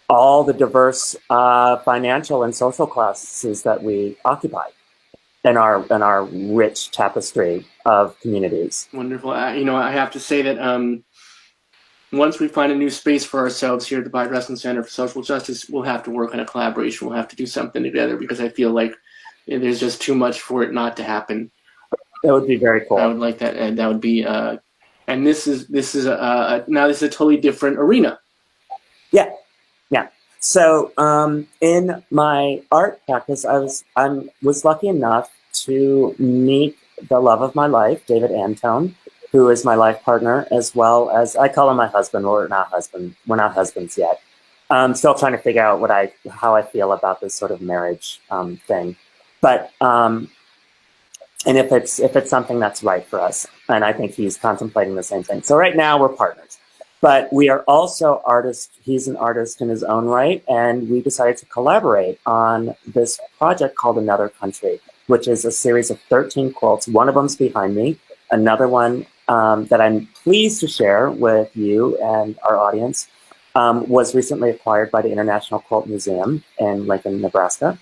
all the diverse financial and social classes that we occupy in our rich tapestry of communities. Wonderful. I have to say that once we find a new space for ourselves here at the Bide Wrestling Center for Social Justice, we'll have to work on a collaboration. We'll have to do something together because I feel like there's just too much for it not to happen. That would be very cool. I would like that, and that would be. And this is now this is a totally different arena. Yeah. So in my art practice, I was lucky enough to meet the love of my life, David Antone, who is my life partner, as well as I call him my husband. We're not husbands yet. Still trying to figure out how I feel about this sort of marriage thing. But and if it's something that's right for us, and I think he's contemplating the same thing. So right now we're partners, but we are also artists. He's an artist in his own right, and we decided to collaborate on this project called Another Country, which is a series of 13 quilts. One of them's behind me. Another one that I'm pleased to share with you and our audience was recently acquired by the International Quilt Museum in Lincoln, Nebraska,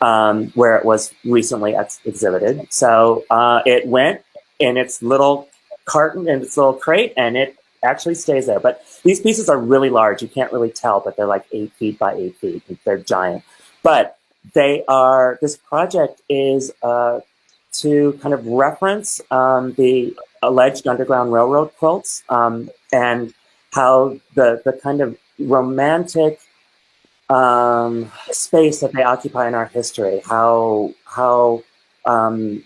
where it was recently exhibited. So it went in its little carton, in its little crate, and it actually stays there. But these pieces are really large. You can't really tell, but they're like 8 feet by 8 feet. They're giant. But this project is to kind of reference the alleged Underground Railroad quilts and how the kind of romantic space that they occupy in our history, how the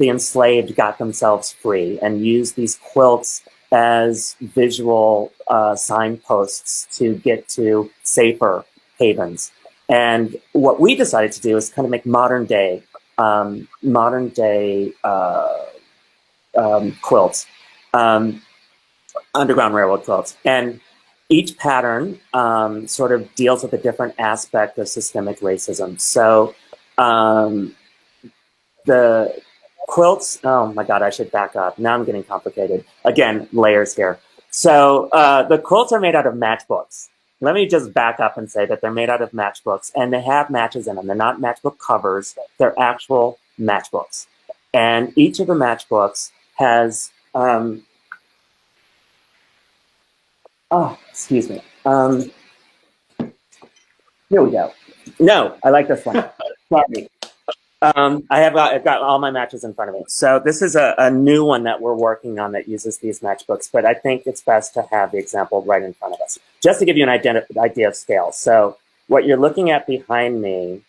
enslaved got themselves free and used these quilts as visual signposts to get to safer havens. And what we decided to do is kind of make modern day quilts, Underground Railroad quilts. And each pattern sort of deals with a different aspect of systemic racism. So the quilts, oh my God, I should back up. Now I'm getting complicated. Again, layers here. So the quilts are made out of matchbooks. Let me just back up and say that they're made out of matchbooks, and they have matches in them. They're not matchbook covers. They're actual matchbooks. And each of the matchbooks has, excuse me. Here we go. No, I like this one. Sorry. I've got all my matches in front of me. So this is a new one that we're working on that uses these matchbooks, but I think it's best to have the example right in front of us, just to give you an idea of scale. So what you're looking at behind me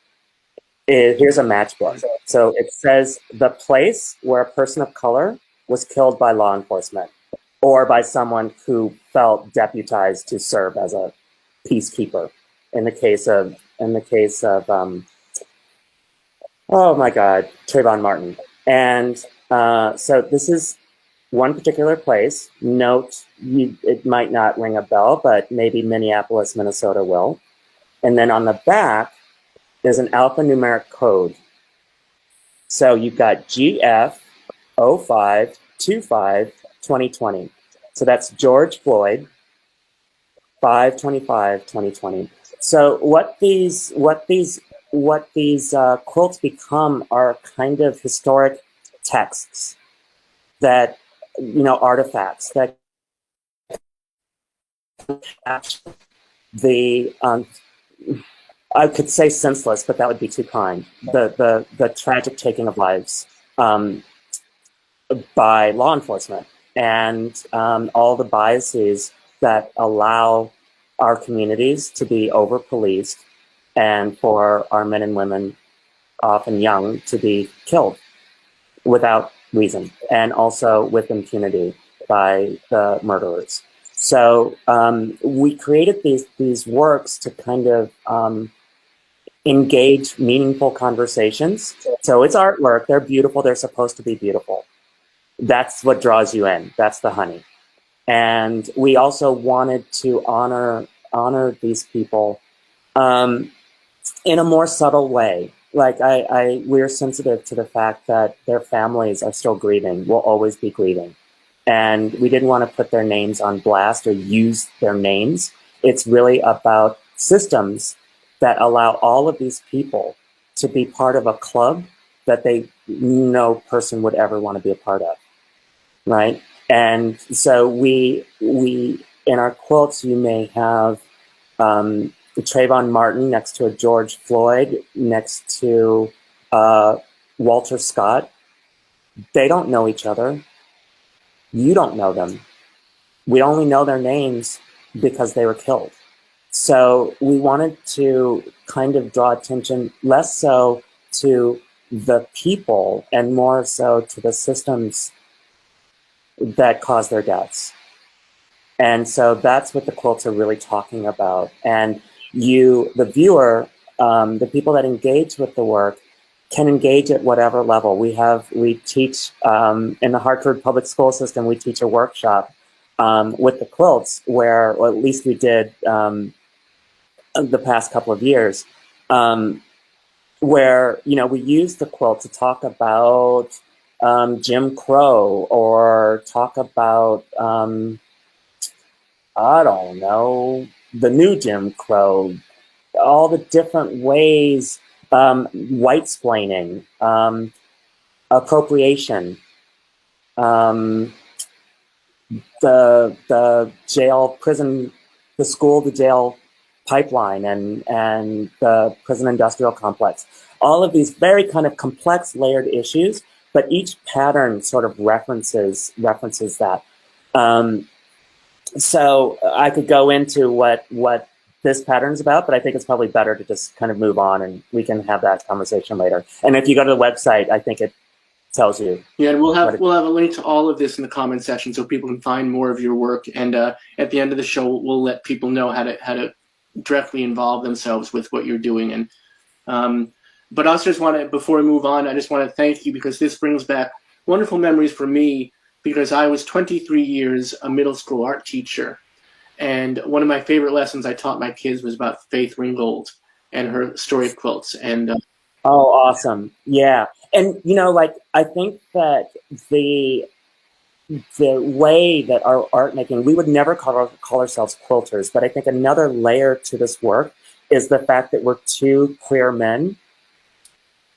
is, here's a matchbook. So it says the place where a person of color was killed by law enforcement or by someone who felt deputized to serve as a peacekeeper. In the case of oh my God, Trayvon Martin. And so this is one particular place. Note, it might not ring a bell, but maybe Minneapolis, Minnesota will. And then on the back, there's an alphanumeric code. So you've got GF 0525 2020. So that's George Floyd, 5/25/2020. So what these quilts become are kind of historic texts that, artifacts that the I could say senseless, but that would be too kind. The tragic taking of lives by law enforcement and all the biases that allow our communities to be over-policed and for our men and women, often young, to be killed without reason and also with impunity by the murderers. So we created these works to kind of engage meaningful conversations. So it's artwork. They're beautiful. They're supposed to be beautiful. That's what draws you in. That's the honey. And we also wanted to honor these people in a more subtle way. Like we're sensitive to the fact that their families are still grieving, will always be grieving. And we didn't want to put their names on blast or use their names. It's really about systems that allow all of these people to be part of a club that no person would ever want to be a part of, right? And so we in our quilts, you may have Trayvon Martin next to a George Floyd, next to Walter Scott. They don't know each other. You don't know them. We only know their names because they were killed. So we wanted to kind of draw attention less so to the people and more so to the systems that cause their deaths. And so that's what the quilts are really talking about. And you, the viewer, the people that engage with the work, can engage at whatever level. We teach in the Hartford public school system, we teach a workshop with the quilts where, or at least we did the past couple of years, where, you know, we use the quilt to talk about Jim Crow, or talk about, I don't know, the new Jim Crow, all the different ways, white-splaining, appropriation, the jail, prison, the school to jail pipeline, and the prison industrial complex. All of these very kind of complex layered issues, but each pattern sort of references that. So I could go into what this pattern's about, but I think it's probably better to just kind of move on, and we can have that conversation later. And if you go to the website, I think it tells you. Yeah, and we'll have a link to all of this in the comment section so people can find more of your work. And at the end of the show, we'll let people know how to directly involve themselves with what you're doing. And but I also just want to, before we move on, I just want to thank you, because this brings back wonderful memories for me, because I was 23 years a middle school art teacher. And one of my favorite lessons I taught my kids was about Faith Ringgold and her story of quilts. And oh, awesome. Yeah. And, you know, like, I think that the way that our art making, we would never call ourselves quilters, but I think another layer to this work is the fact that we're two queer men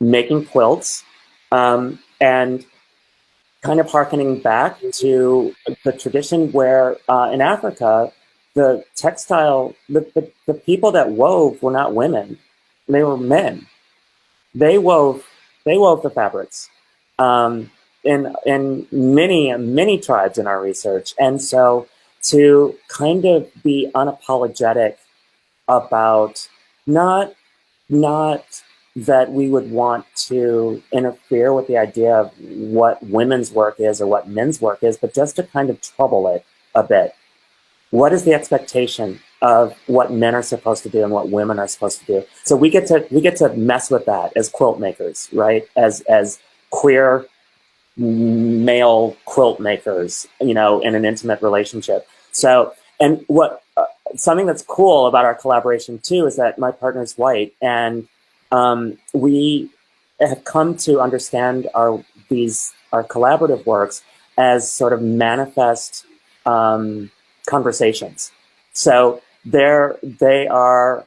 making quilts, and kind of hearkening back to the tradition where in Africa, the textile, the people that wove were not women, they were men. They wove the fabrics in many tribes in our research. And so to kind of be unapologetic about not that we would want to interfere with the idea of what women's work is or what men's work is, but just to kind of trouble it a bit. What is the expectation of what men are supposed to do and what women are supposed to do? So we get to mess with that as quilt makers, right? As queer male quilt makers, you know, in an intimate relationship. So, and what something that's cool about our collaboration too is that my partner's white, and we have come to understand our collaborative works as sort of manifest conversations. So they are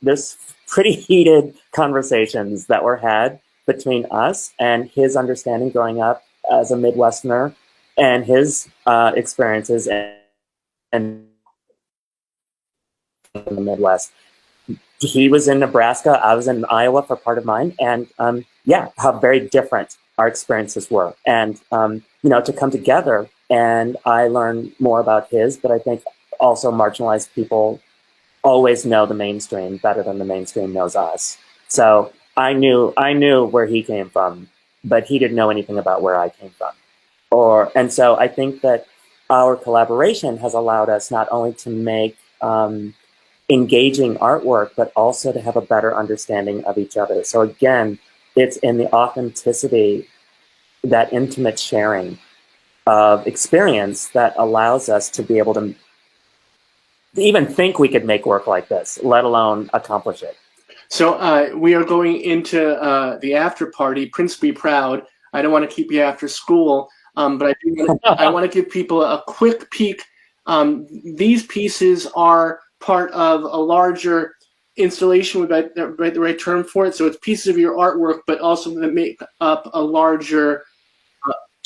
there's pretty heated conversations that were had between us, and his understanding growing up as a Midwesterner and his experiences in the Midwest. He was in Nebraska, I was in Iowa for part of mine, and yeah, how very different our experiences were. And, you know, to come together, and I learned more about his, but I think also marginalized people always know the mainstream better than the mainstream knows us. So I knew where he came from, but he didn't know anything about where I came from. And so I think that our collaboration has allowed us not only to make engaging artwork, but also to have a better understanding of each other. So again, it's in the authenticity, that intimate sharing of experience that allows us to be able to even think we could make work like this, let alone accomplish it. So we are going into the after party. Prince Be Proud. I don't want to keep you after school, but I want to give people a quick peek. These pieces are part of a larger installation, would write the right term for it. So it's pieces of your artwork, but also that make up a larger.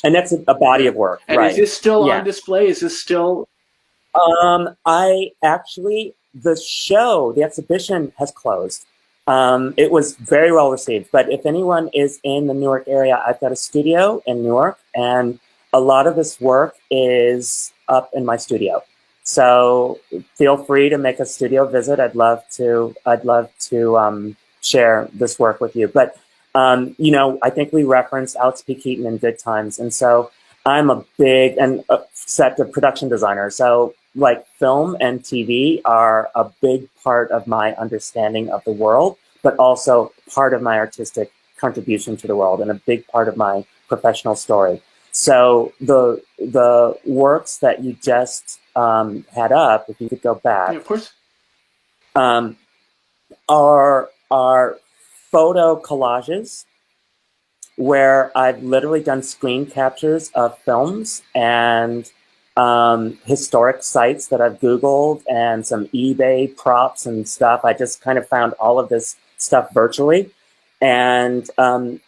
And that's a body of work. And right. Is this still on display? Is this still? The exhibition has closed. It was very well received, but if anyone is in the Newark area, I've got a studio in Newark, and a lot of this work is up in my studio. So feel free to make a studio visit. I'd love to share this work with you. But you know, I think we referenced Alex P. Keaton in Good Times, and so I'm a big and set of production designer. So like film and TV are a big part of my understanding of the world, but also part of my artistic contribution to the world and a big part of my professional story. So the works that you just had up, if you could go back, Yeah, of course. are photo collages where I've literally done screen captures of films and historic sites that I've Googled and some eBay props and stuff. I just kind of found all of this stuff virtually and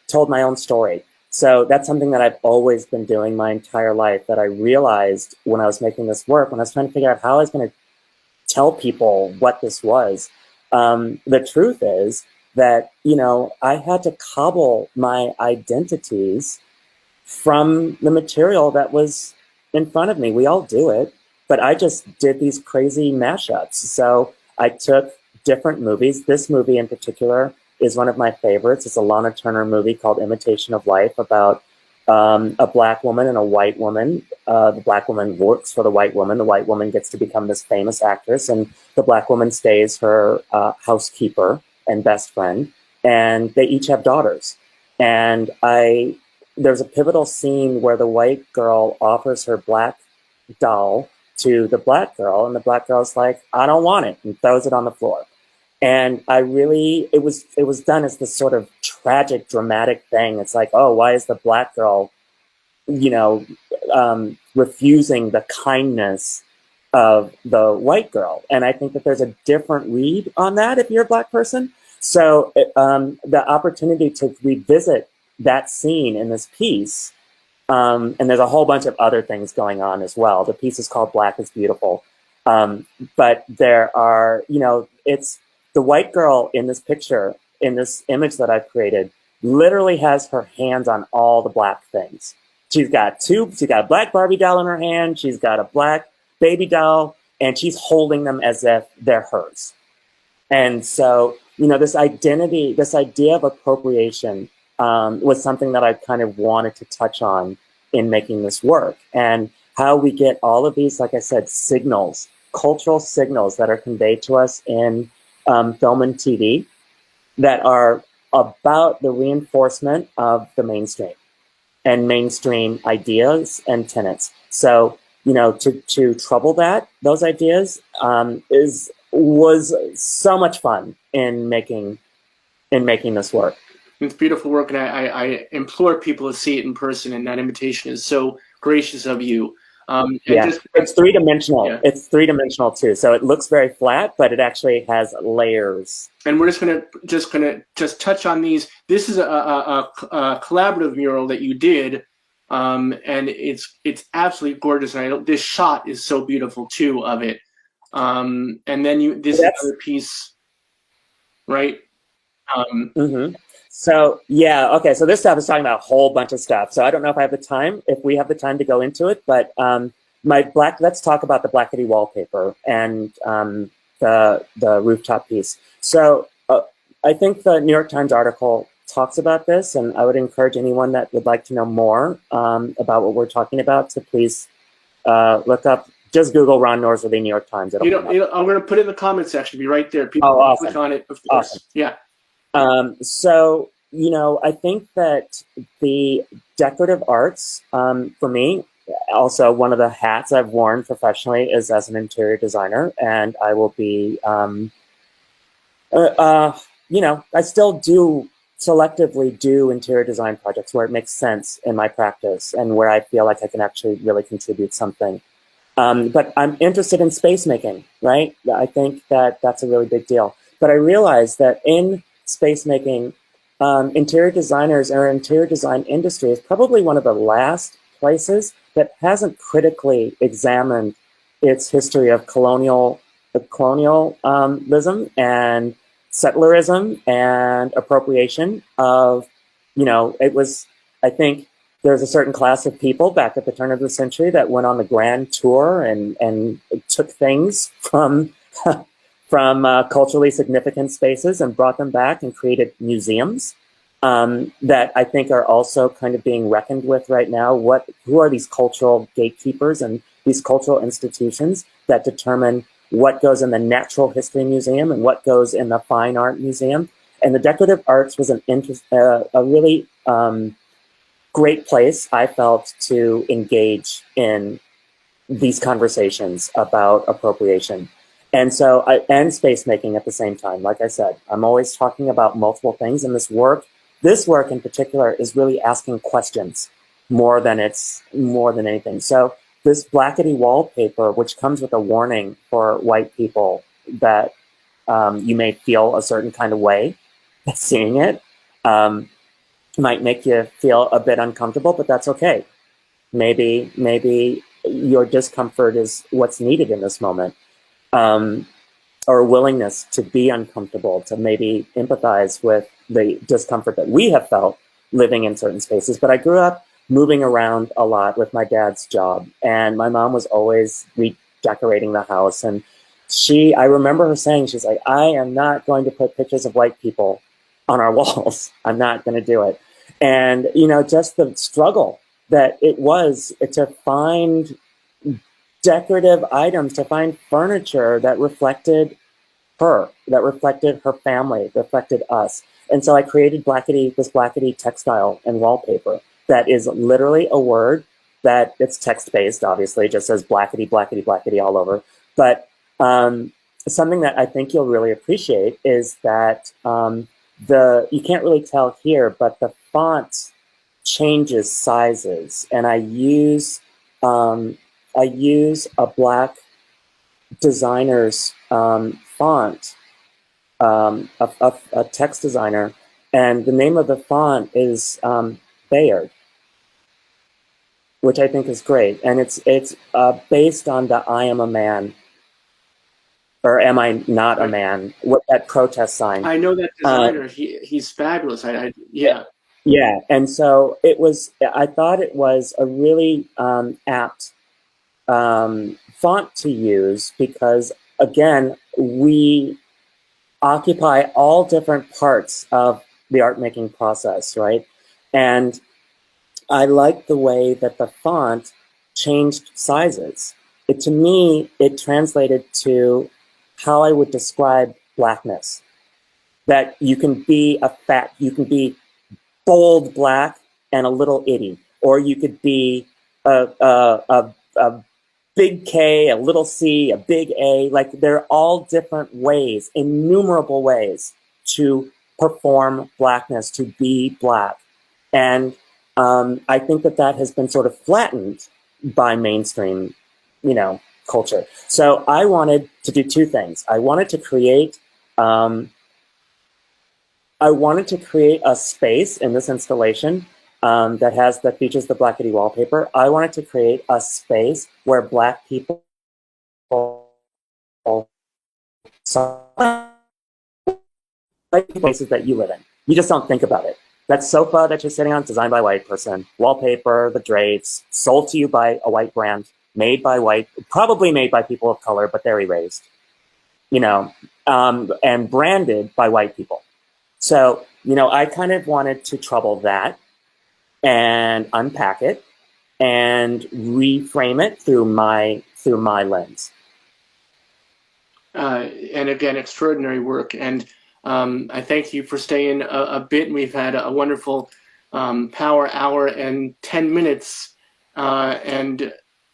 told my own story. So that's something that I've always been doing my entire life, that I realized when I was making this work, when I was trying to figure out how I was going to tell people what this was. The truth is that, you know, I had to cobble my identities from the material that was in front of me. We all do it, but I just did these crazy mashups. So I took different movies. This movie in particular is one of my favorites. It's a Lana Turner movie called Imitation of Life about a black woman and a white woman. The black woman works for the white woman. The white woman gets to become this famous actress, and the black woman stays her housekeeper and best friend. And they each have daughters. And there's a pivotal scene where the white girl offers her black doll to the black girl, and the black girl's like, "I don't want it," and throws it on the floor. And it was done as this sort of tragic, dramatic thing. It's like, oh, why is the black girl, you know, refusing the kindness of the white girl? And I think that there's a different read on that if you're a black person. So the opportunity to revisit that scene in this piece, and there's a whole bunch of other things going on as well. The piece is called Black is Beautiful. But there are, you know, it's the white girl in this picture, in this image that I've created, literally has her hands on all the black things. She's got a black Barbie doll in her hand, she's got a black baby doll, and she's holding them as if they're hers. And so, you know, this identity, this idea of appropriation was something that I kind of wanted to touch on in making this work, and how we get all of these, like I said, signals, cultural signals that are conveyed to us in film and TV that are about the reinforcement of the mainstream and mainstream ideas and tenets. So, you know, to trouble those ideas was so much fun in making this work. It's beautiful work, and I implore people to see it in person, and that invitation is so gracious of you. It's three-dimensional. Yeah. It's three-dimensional too. So it looks very flat, but it actually has layers. And we're just gonna touch on these. This is a collaborative mural that you did, and it's absolutely gorgeous. And this shot is so beautiful too of it. And then this other piece, right? So yeah, okay. So this stuff is talking about a whole bunch of stuff. So I don't know if I have the time, if we have the time to go into it, but let's talk about the Blackety wallpaper and the rooftop piece. So I think the New York Times article talks about this, and I would encourage anyone that would like to know more about what we're talking about to please look up. Just Google Ron Norsworthy New York Times. I'm going to put it in the comment section. Be right there. People awesome. Click on it, of course. Awesome. Yeah. So, you know, I think that the decorative arts, for me, also one of the hats I've worn professionally is as an interior designer, and I will be, you know, I still selectively do interior design projects where it makes sense in my practice and where I feel like I can actually really contribute something. But I'm interested in space making, right? I think that that's a really big deal. But I realize that in space making, interior designers or interior design industry is probably one of the last places that hasn't critically examined its history of colonialism and settlerism and appropriation of, you know, I think there's a certain class of people back at the turn of the century that went on the grand tour and took things from culturally significant spaces and brought them back and created museums that I think are also kind of being reckoned with right now. Who are these cultural gatekeepers and these cultural institutions that determine what goes in the Natural History Museum and what goes in the Fine Art Museum? And the Decorative Arts was a really great place, I felt, to engage in these conversations about appropriation. And so, and space making at the same time. Like I said, I'm always talking about multiple things, and this work in particular is really asking questions more than anything. So this blackety wallpaper, which comes with a warning for white people that you may feel a certain kind of way seeing it, might make you feel a bit uncomfortable, but that's okay. Maybe your discomfort is what's needed in this moment. Or willingness to be uncomfortable, to maybe empathize with the discomfort that we have felt living in certain spaces. But I grew up moving around a lot with my dad's job, and my mom was always redecorating the house. And I remember her saying, she's like, I am not going to put pictures of white people on our walls. I'm not going to do it. And, just the struggle that it was to find decorative items, to find furniture that reflected her, that reflected her family, reflected us. And so I created this blackety textile and wallpaper that is literally a word that it's text-based, obviously, it just says blackety, blackety, blackety all over. But something that I think you'll really appreciate is that you can't really tell here, but the font changes sizes. And I use a black designer's font, a text designer, and the name of the font is Bayard, which I think is great. And it's based on the I am a man, or am I not a man, what that protest sign. I know that designer. He's fabulous. Yeah. Yeah, and so I thought it was a really apt font to use because, again, we occupy all different parts of the art making process, right? And I like the way that the font changed sizes. To me, it translated to how I would describe blackness. That you can be you can be bold black and a little itty, or you could be a big K, a little C, a big A. Like they're all different ways, innumerable ways to perform blackness, to be black. And I think that has been sort of flattened by mainstream, culture. So I wanted to do two things. I wanted to create a space in this installation that features the blackety wallpaper. I wanted to create a space where Black people places that you live in. You just don't think about it. That sofa that you're sitting on, designed by a white person. Wallpaper, the drapes, sold to you by a white brand, probably made by people of color, but they're erased. And branded by white people. So, I kind of wanted to trouble that and unpack it and reframe it through my lens. And again, extraordinary work. And I thank you for staying a bit. We've had a wonderful power hour and 10 minutes, and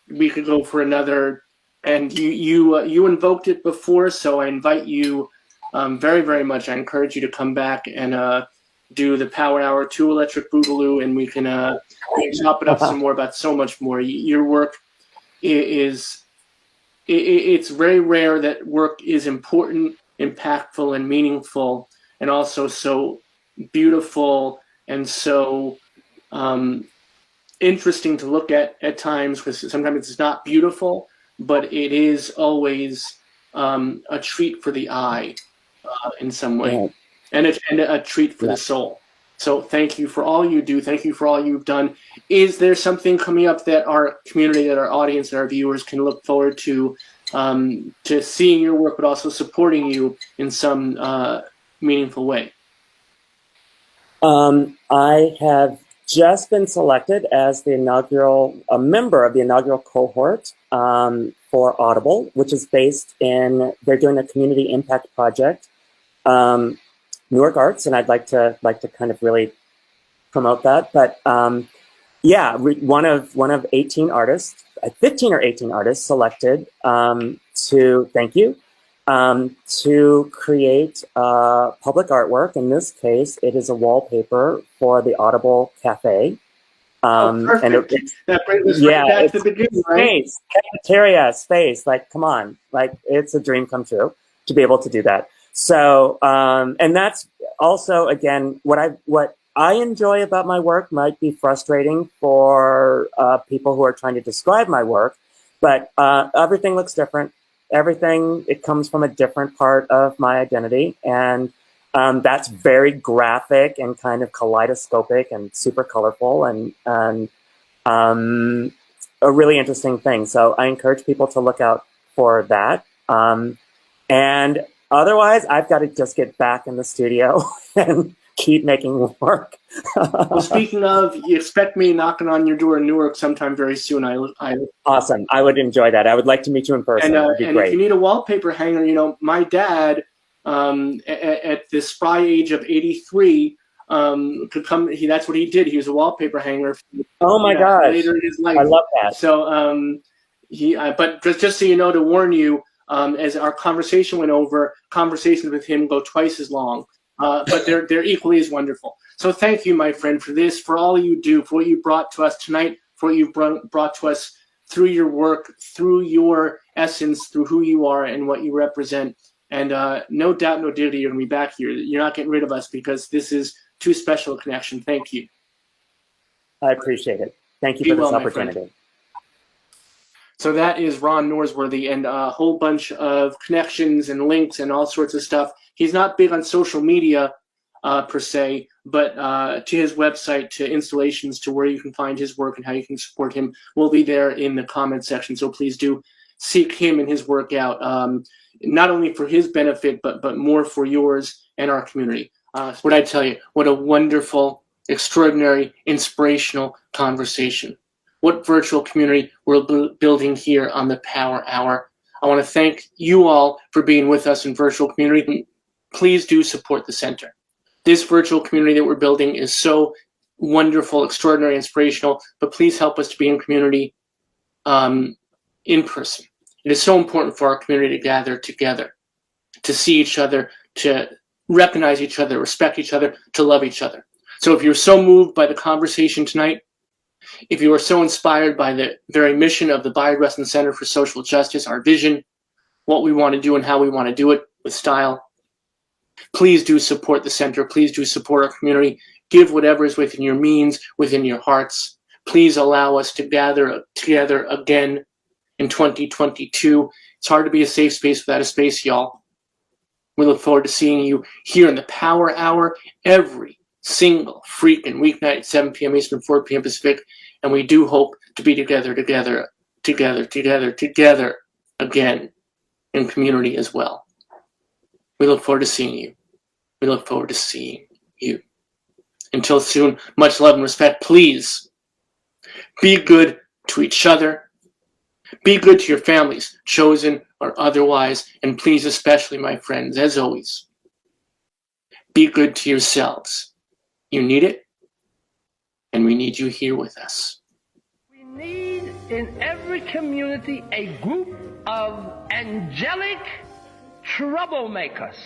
we could go for another. And you invoked it before, so I invite you very, very much. I encourage you to come back and do the Power Hour 2 Electric Boogaloo, and we can chop it up some more about so much more. Your work it's very rare that work is important, impactful, and meaningful, and also so beautiful and so interesting to look at times, because sometimes it's not beautiful, but it is always a treat for the eye in some way. Yeah. And a treat for the soul. So thank you for all you do. Thank you for all you've done. Is there something coming up that our community, that our audience, that our viewers can look forward to seeing your work, but also supporting you in some meaningful way? I have just been selected as a member of the inaugural cohort for Audible, which is they're doing a community impact project, Newark Arts, and I'd like to kind of really promote that. But one of 18 artists, 15 or 18 artists selected to create public artwork. In this case, it is a wallpaper for the Audible Cafe. Perfect. And that brings us right back to the beginning, right? Space, cafeteria, space. Like, come on, like it's a dream come true to be able to do that. So, and that's also again what I enjoy about my work might be frustrating for people who are trying to describe my work, but everything looks different. It comes from a different part of my identity, and that's very graphic and kind of kaleidoscopic and super colorful and a really interesting thing. So I encourage people to look out for that. And otherwise, I've got to just get back in the studio and keep making work. Well, speaking of, you expect me knocking on your door in Newark sometime very soon. Awesome. I would enjoy that. I would like to meet you in person. That'd be and great. If you need a wallpaper hanger, my dad, at the spry age of 83, could come. That's what he did. He was a wallpaper hanger. Oh my gosh! Later in his life. I love that. So but just so you know, to warn you, as our conversation went over, conversations with him go twice as long. But they're equally as wonderful. So thank you, my friend, for this, for all you do, for what you brought to us tonight, for what you brought to us through your work, through your essence, through who you are and what you represent. And no doubt, no diggity, you're going to be back here. You're not getting rid of us because this is too special a connection. Thank you. I appreciate it. Thank you for this opportunity. So that is Ron Norsworthy, and a whole bunch of connections and links and all sorts of stuff. He's not big on social media per se, but to his website, to installations, to where you can find his work and how you can support him will be there in the comment section. So please do seek him and his work out, not only for his benefit, but more for yours and our community. What I tell you, what a wonderful, extraordinary, inspirational conversation. What virtual community we're building here on the Power Hour. I want to thank you all for being with us in virtual community. Please do support the center. This virtual community that we're building is so wonderful, extraordinary, inspirational, but please help us to be in community in person. It is so important for our community to gather together, to see each other, to recognize each other, respect each other, to love each other. So if you're so moved by the conversation tonight, if you are so inspired by the very mission of the Bayard Rustin Center for Social Justice, our vision, what we want to do and how we want to do it with style, please do support the center. Please do support our community. Give whatever is within your means, within your hearts. Please allow us to gather together again in 2022. It's hard to be a safe space without a space, y'all. We look forward to seeing you here in the Power Hour every single freaking weeknight at 7 p.m. Eastern, 4 p.m. Pacific, and we do hope to be together again in community as well. We look forward to seeing you. We look forward to seeing you. Until soon, much love and respect. Please be good to each other. Be good to your families, chosen or otherwise, and please, especially my friends, as always, be good to yourselves. You need it, and we need you here with us. We need in every community a group of angelic troublemakers.